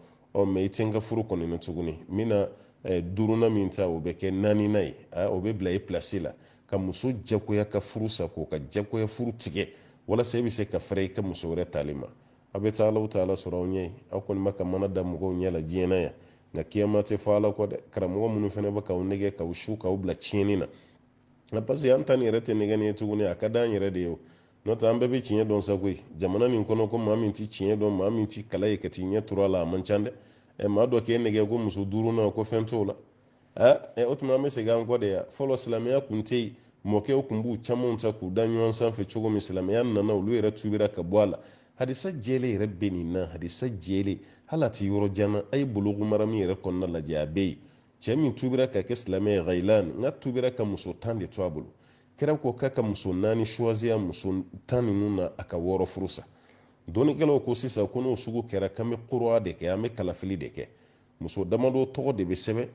mais i tɛ n ka furu kɔni na tuguni n bɛna 5nan min ta o bɛ kɛ 4nan ye o bɛ bila i place la ka muso jagoya ka furu sa k'o ka jagoya furu tigɛ walasa e bɛ se ka fɛrɛ i ka muso wɛrɛ tali ma a bɛ taa Alahu taala sɔrɔ aw ɲɛ aw kɔni bɛ ka mana da mɔgɔw ɲɛ la diɲɛ na yan nka kiyama tɛ fɔ Ala kɔ dɛ karamɔgɔ minnu fana bɛ k'aw nɛgɛ k'aw su k'aw bila tiɲɛni na parce que an ta nin yɛrɛ tɛ nɛgɛ nin ye tuguni a ka d'an yɛrɛ de ye o n'o tɛ an bɛɛ bɛ tiɲɛ dɔn sa koyi jamana nin kɔnɔ ko maa min tɛ tiɲɛ dɔn maa min tɛ kala ye ka t'i ɲɛ turu a la a man ca dɛ maa dɔ k'e nɛgɛ ko muso 5nan ko fɛn t'o la o tuma an bɛ segin an kɔ de ya fɔlɔ silamɛya kun tɛ yen mɔkɛw kun b'u camanw ta k'u da ɲɔgɔn sanfɛ cogo min silamɛya nana olu yɛrɛ tubira ka bɔ a la hadisa jɛlen yɛrɛ bɛ nin na hadisa jɛlen hali a tɛ yɔrɔ jan na a ye bologo mara min yɛrɛ kɔnɔna lajɛ a bɛ yen cɛ min tubira ka kɛ silamɛ ye Ghailan n ka tubira ka muso 10 de to a bolo kira ko k'a ka muso 4 choisir muso 10 ninnu na a ka 6 furu sa dɔnnikɛlaw ko sisan ko n'o sugu kɛra k'an bɛ qur'a de kɛ an bɛ kalafili de kɛ muso damadɔ tɔgɔ de bɛ sɛbɛn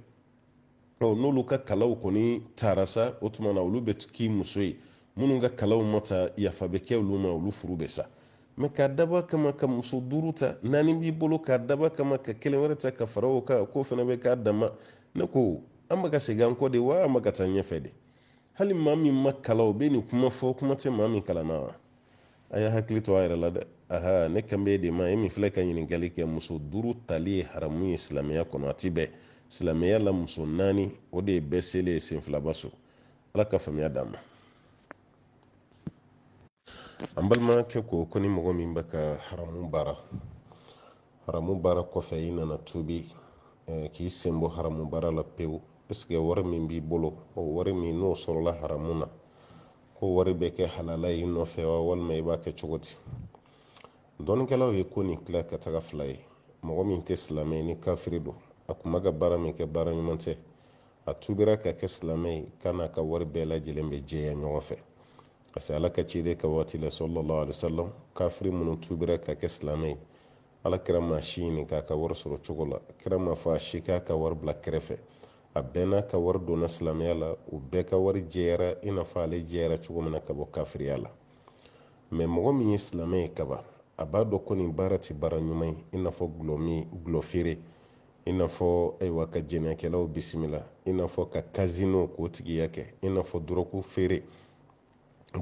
n'olu ka kalaw kɔni taara sa o tuma na olu bɛ k'i muso ye minnu ka kalaw ma ta yafa bɛ kɛ olu ma olu furu bɛ sa mais k'a daba kama ka muso 5 ta 4 b'i bolo k'a daba kama ka 1 wɛrɛ ta ka fara o kan k'o fana bɛ k'a dama ne ko an bɛ ka segin an kɔ de wa an bɛ ka taa ɲɛfɛ de hali maa min ma kala o bɛ nin kuma fɔ kuma tɛ maa min kalanna wa a y'a hakili to a yɛrɛ la dɛ ne kan bɛ de ma e min filɛ ka ɲininkali kɛ muso 5 tali ye haramu ye silamɛya kɔnɔ a ti bɛn silamɛya la muso 4 o de ye bɛɛ selen ye senfilaba so ala ka faamuya d'an ma an balimakɛ ko ni mɔgɔ min bɛ ka haramu baara kɔfɛ i nana tubi k'i sen bɔ haramu baara la pewu est-ce que wari min b'i bolo o wari min n'o sɔrɔla haramu na ko wari bɛ kɛ halala ye i nɔfɛ wa walima i b'a kɛ cogo di dɔnnikɛlaw ye ko nin tila ka taga 2 ye mɔgɔ min tɛ silamɛ ni kafiri don a kun bɛ ka baara min kɛ baara ɲuman tɛ a tubira ka kɛ silamɛ ye k'a n'a ka wari bɛɛ lajɛlen bɛ jɛya ɲɔgɔn fɛ parce que ala ka ciden ka waati la sallallahu alaihi wasallam kafiri minnu tubira ka kɛ silamɛ ye ala kira maa si ɲini k'a ka wari sɔrɔ cogo la kira maa fɔ a si k'a ka wari bila kɛrɛfɛ a bɛɛ n'a ka wari donna silamɛya la u bɛɛ ka wari jɛyara i n'a fɔ ale jɛyara cogo min na ka bɔ kafiriya la mais mɔgɔ min ye silamɛ ye kaban a b'a dɔn ko nin baara tɛ baara ɲuman ye i n'a fɔ gulɔ feere i n'a fɔ ayiwa ka jɛnɛkɛlaw bisimila i n'a fɔ ka casino k'o tigiya kɛ i n'a fɔ dɔrɔgu feere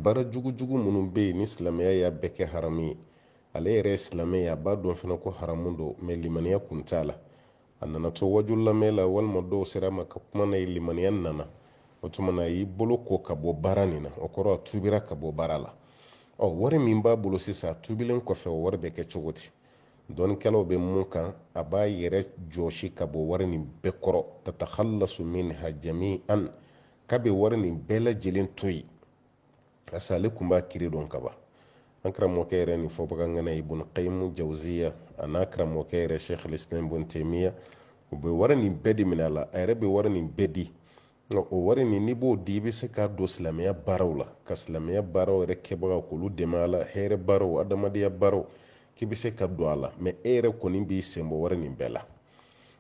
baara jugujugu minnu bɛ yen ni silamɛya y'a bɛɛ kɛ haramu ye ale yɛrɛ ye silamɛ ye a b'a dɔn fana ko haramu don mais limaniya kun t'a la a nana to waju lamɛn la walima dɔw sera ma ka kuma na ye limaniya nana o tuma na a y'i bolo ko ka bɔ baara nin na o kɔrɔ a tubira ka bɔ baara la wari min b'a bolo sisan a tubilen kɔfɛ o wari bɛ kɛ cogo di dɔnnikɛlaw bɛ mun kan a b'a yɛrɛ jɔsi ka bɔ wari nin bɛɛ kɔrɔ tatakhallasu minha jami'an k'a bɛ wari nin bɛɛ lajɛlen to yen parce que ale kun b'a kiri dɔn kaban an karamɔgɔkɛ yɛrɛ nin fɔbaga ŋana Ibn Qayyim Jawziya a n'a karamɔgɔkɛ yɛrɛ Sheikh al-Islam Ibn Taymiya u bɛ wari nin bɛɛ de minɛ a la a yɛrɛ bɛ wari nin bɛɛ di nka o wari nin n'i b'o di i bɛ se k'a don silamɛya baaraw la ka silamɛya baaraw yɛrɛ kɛbaga k'olu dɛmɛ a la hɛrɛ baaraw adamadenya baaraw k'i bɛ se ka don a la mais e yɛrɛ kɔni b'i sen bɔ wari nin bɛɛ la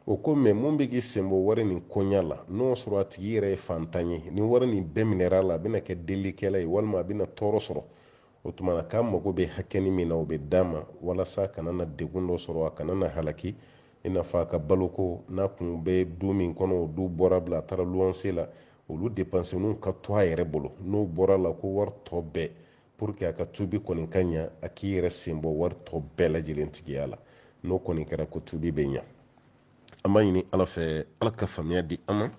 o ko mais mun bɛ k'i sen bɔ wari nin koɲa la n'o sɔrɔ a tigi yɛrɛ ye fantan ye ni wari nin bɛɛ minɛra a la a bɛna kɛ delikɛla ye walima a bɛna tɔɔrɔ sɔrɔ o tuma na k'a mago bɛ hakɛni min na o bɛ d'a ma walasa a kana na degun dɔ sɔrɔ a kana na halaki ina fa ka baloko n'a kun bɛ du min kɔnɔ o du bɔra bila a taara luwanse la olu dépenses n'u ka to a yɛrɛ bolo n'u bɔra la ko wari tɔ bɛɛ pour que a ka tubi kɔni ka ɲa a k'i yɛrɛ sen bɔ wari tɔ bɛɛ lajɛlen tigiya la n'o kɔni kɛra ko tubi bɛ ɲa an b'a ɲini ala fɛ ala ka faamuya di an ma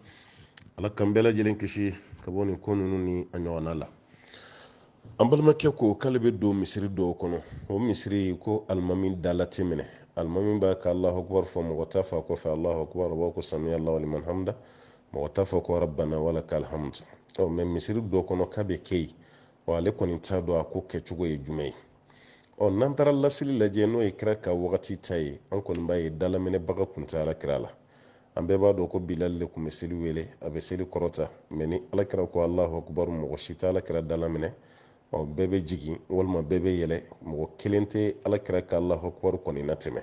ala k'an bɛɛ lajɛlen kisi ka bɔ nin ko ninnu ni a ɲɔgɔnna la an balimakɛ ko k'ale bɛ don misiri dɔw kɔnɔ o misiri ko alimami dalati minɛ alimami b'a ka allahu akbar fɔ mɔgɔ t'a fɔ a kɔfɛ allahu akbar o b'a ko sami allahu liman hamda mɔgɔ t'a fɔ ko rabbana wala kal hamd mɛ misiri dɔw kɔnɔ k'a bɛ kɛ yen wa ale kɔni t'a dɔn a ko kɛcogo ye jumɛn ye n'an taara lasili lajɛ n'o ye kira ka wagati ta ye an kɔni b'a ye dalaminɛbaga kun tɛ alakira la an bɛɛ b'a dɔn ko bilali de kun bɛ seli wele a bɛ seli kɔrɔta mɛ ni alakira ko allahu akbar mɔgɔ si tɛ alakira dalaminɛ bɛɛ bɛ jigin walima bɛɛ bɛ yɛlɛ mɔgɔ kelen tɛ alakira ka allahu akbar kɔni na tɛmɛ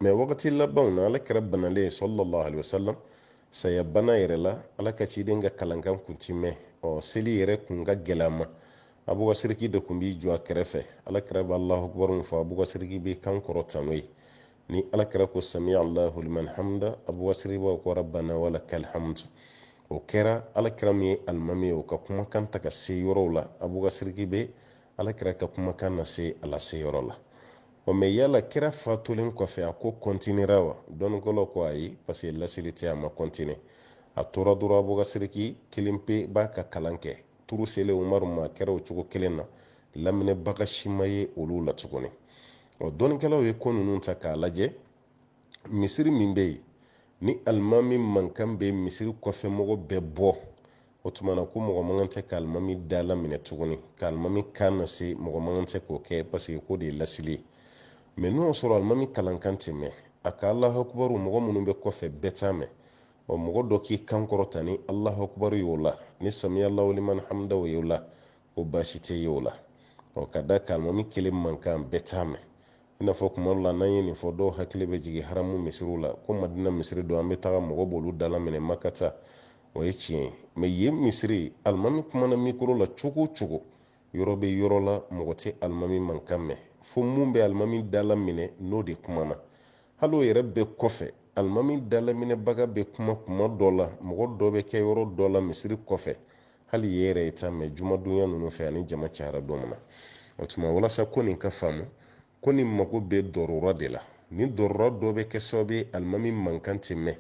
mɛ wagati labanw na alakira banalen sallallahu alaihi wasallam saya bana yɛrɛ la ala ka ciden ka kalankan kun ti mɛn seli yɛrɛ kun ka gɛlɛya ma abubakar de kun b'i jɔ a kɛrɛfɛ alakira bɛ allahu akbar min fɔ abubakar bɛ kan kɔrɔta n'o ye ni alakira ko sami allahu liman hamda abubakar b'a ko rabbana wala kal hamd o kɛra alakira min ye alimami ye o ka kumakan ta ka se yɔrɔw la abubakar bɛ alakira ka kumakan na se a lase yɔrɔ la mɛ yala kira fatulen kɔfɛ a ko kɔntinera wa dɔnnikɛlaw ko ayi parce que lasili tɛ a ma kɔntine a tora dɔrɔn abubakar kelen pe b'a ka kalan kɛ turu selen umaru ma kɛra o cogo kelen na laminɛbaga si ma ye olu la tuguni dɔnnikɛlaw ye ko ninnu ta k'a lajɛ misiri min bɛ yen ni alimami mankan bɛ misiri kɔfɛ mɔgɔ bɛɛ bɔ o tuma na ko mɔgɔ mankan tɛ ka alimami dala minɛ tuguni ka alimami kan na se mɔgɔ mankan tɛ k'o kɛ parce que ko de ye lasili ye mɛ n'o sɔrɔ alimami kalankan tɛ mɛn a ka allahu akbar mɔgɔ minnu bɛ kɔfɛ bɛɛ t'a mɛn mɔgɔ dɔ k'i kan kɔrɔta ni allahu akbar y'o la ni sami allahu liman hamda y'o la ko baasi tɛ y'o la ka da ka alimami kelen mankan bɛɛ t'a mɛn i n'a fɔ kuma dɔ la n'an ye nin fɔ dɔw hakili bɛ jigin haramu misiriw la ko madina misiri don an bɛ taga mɔgɔ b'olu dala minɛ makata o ye tiɲɛ ye mɛ yen misiri alimami kumana mikoro la cogo o cogo yɔrɔ bɛ yɔrɔ la mɔgɔ tɛ alimami mankan mɛn fo mun bɛ alimami dala minɛ n'o de kumana hali o yɛrɛ bɛɛ kɔfɛ alimami dala minɛbaga bɛ kuma dɔ la mɔgɔ dɔ bɛ kɛ yɔrɔ dɔ la misiri kɔfɛ hali ye yɛrɛ ye ta mɛ jumadonya ninnu fɛ ani jama cayara don min na o tuma walasa ko nin ka faamu ko nin mago bɛ dɔrɔrɔ de la ni dɔrɔrɔ dɔ bɛ kɛ sababu ye alimami mankan tɛ mɛn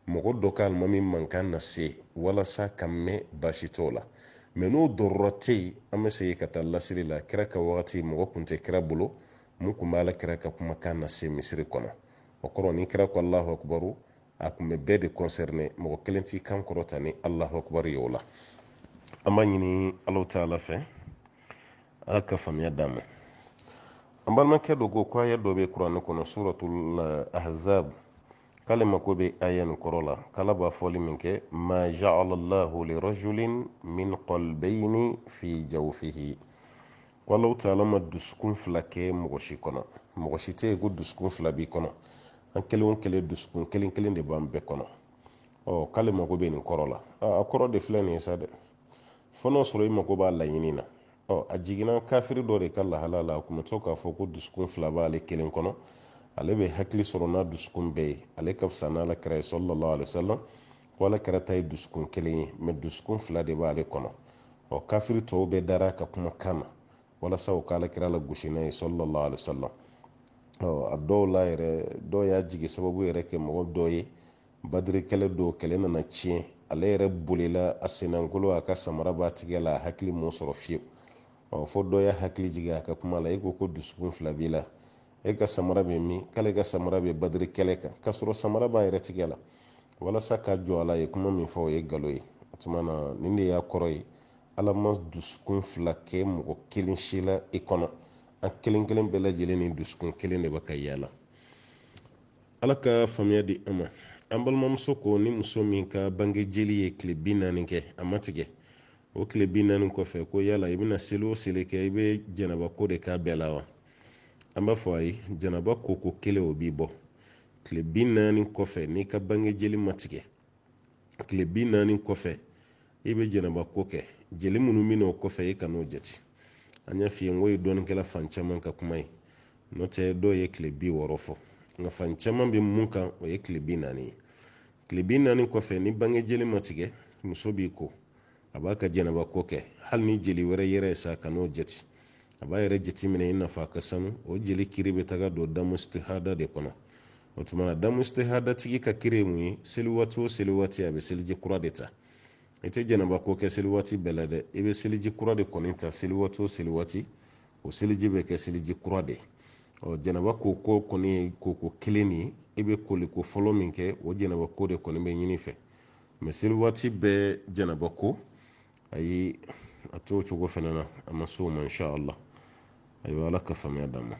mɔgɔ dɔ ka alimami mankan na se walasa ka mɛn baasi t'o la mɛ n'o dɔrɔrɔ tɛ yen an bɛ segin ka taa lasiri la kira ka wagati mɔgɔ kun tɛ kira bolo mun kun b'a la kira ka kumakan na se misiri kɔnɔ o kɔrɔ ni kira ko allahu akbaru a kun bɛ bɛɛ de concerné mɔgɔ kelen t'i kan kɔrɔta ni allahu akbar ye o la an b'a ɲini alahu taala fɛ ala ka faamuya d'an ma an balimakɛ dɔ ko aya dɔ bɛ kuranɛ kɔnɔ suratul ahzab k'ale mako bɛ aya nin kɔrɔ la k'ala b'a fɔli min kɛ ma ja'ala allahu li rajulin min qalbayni fi jawfihi ko alahu taala ma dusukun fila kɛ mɔgɔ si kɔnɔ mɔgɔ si tɛ yen ko dusukun fila b'i kɔnɔ an kelen o kelen dusukun kelen kelen de b'an bɛɛ kɔnɔ k'ale mako bɛ nin kɔrɔ la a kɔrɔ de filɛ nin ye sa dɛ fo n'o sɔrɔ i mako b'a laɲini na a jiginna kafiri dɔ de ka lahala la a kun bɛ to k'a fɔ ko dusukun fila b'ale kelen kɔnɔ ale bɛ hakili sɔrɔ n'a dusukun bɛɛ ye ale ka fisa n'ala kira ye sallallahu alaihi wasallam ko ala kira ta ye dusukun kelen ye mɛ dusukun fila de b'ale kɔnɔ kafiri tɔw bɛ dara ka kuma kan na walasa u k'ala kira la gosi n'a ye sallallahu alaihi wasallam a dɔw la yɛrɛ dɔw y'a jigi sababu yɛrɛ kɛ mɔgɔ dɔ ye badiri kɛlɛ dɔw kɛlɛ nana tiɲɛ ale yɛrɛ bolila a sennankolo a ka samara b'a tigɛ la a hakili m'o sɔrɔ fiyewu fo dɔ y'a hakili jigin a ka kuma la e ko dusukun fila b'i la e ka samara bɛ min k'ale ka samara bɛ badiri kɛlɛ kan k'a sɔrɔ samara b'a yɛrɛ tigɛ la walasa ka jɔ a la ye kuma min fɔ o ye nkalon ye o tuma na nin de y'a kɔrɔ ye ala ma dusukun fila kɛ mɔgɔ kelen si la i kɔnɔ an kelen kelen bɛɛ lajɛlen ni dusukun kelen de bɛ ka yaala ala ka faamuya di an ma an balimamuso ko ni muso min ka bange jeli ye tile 40 kɛ a ma tigɛ o tile 40 kɔfɛ ko yala i bɛna seli o seli kɛ i bɛ jɛnaba ko de k'a bɛɛ la wa an b'a fɔ ayi jɛnaba ko kelen o b'i bɔ tile 40 kɔfɛ n'i ka bange jeli ma tigɛ tile 40 kɔfɛ i bɛ jɛnaba ko kɛ jeli minnu bɛ n'o kɔfɛ i kan'o jate an y'a f'i ye n ko ye dɔɔninkɛla fan caman ka kuma ye n'o tɛ dɔw ye tile 60 fɔ nga fan caman bɛ mun kan o ye tile 40 ye. tile 40 kɔfɛ ni bange jeli ma tigɛ muso b'i ko a b'a ka jɛnɛba ko kɛ hali ni jeli wɛrɛ yɛrɛ sa kan'o jati a b'a yɛrɛ jati minɛ i nafa ka sanu o jeli kiri bɛ taga don damu istihada de kɔnɔ o tuma na damu istihada tigi ka kiri ye mun ye seli waati o seli waati a bɛ seliji kura de ta i tɛ jɛnɛba ko kɛ seli waati bɛɛ la dɛ i bɛ seliji kura de kɔni ta seli waati o seli waati o seliji bɛ kɛ seliji kura de jɛnɛba ko kɔni ye koko kelen ni i bɛ koliko fɔlɔ min kɛ o jɛnɛba ko de kɔni bɛ ɲini fɛ mɛ seli waati bɛɛ jɛnɛba ko ayi a to o cogo fana na a ma s'o ma insha Allah ayiwa ala ka faamuya d'an ma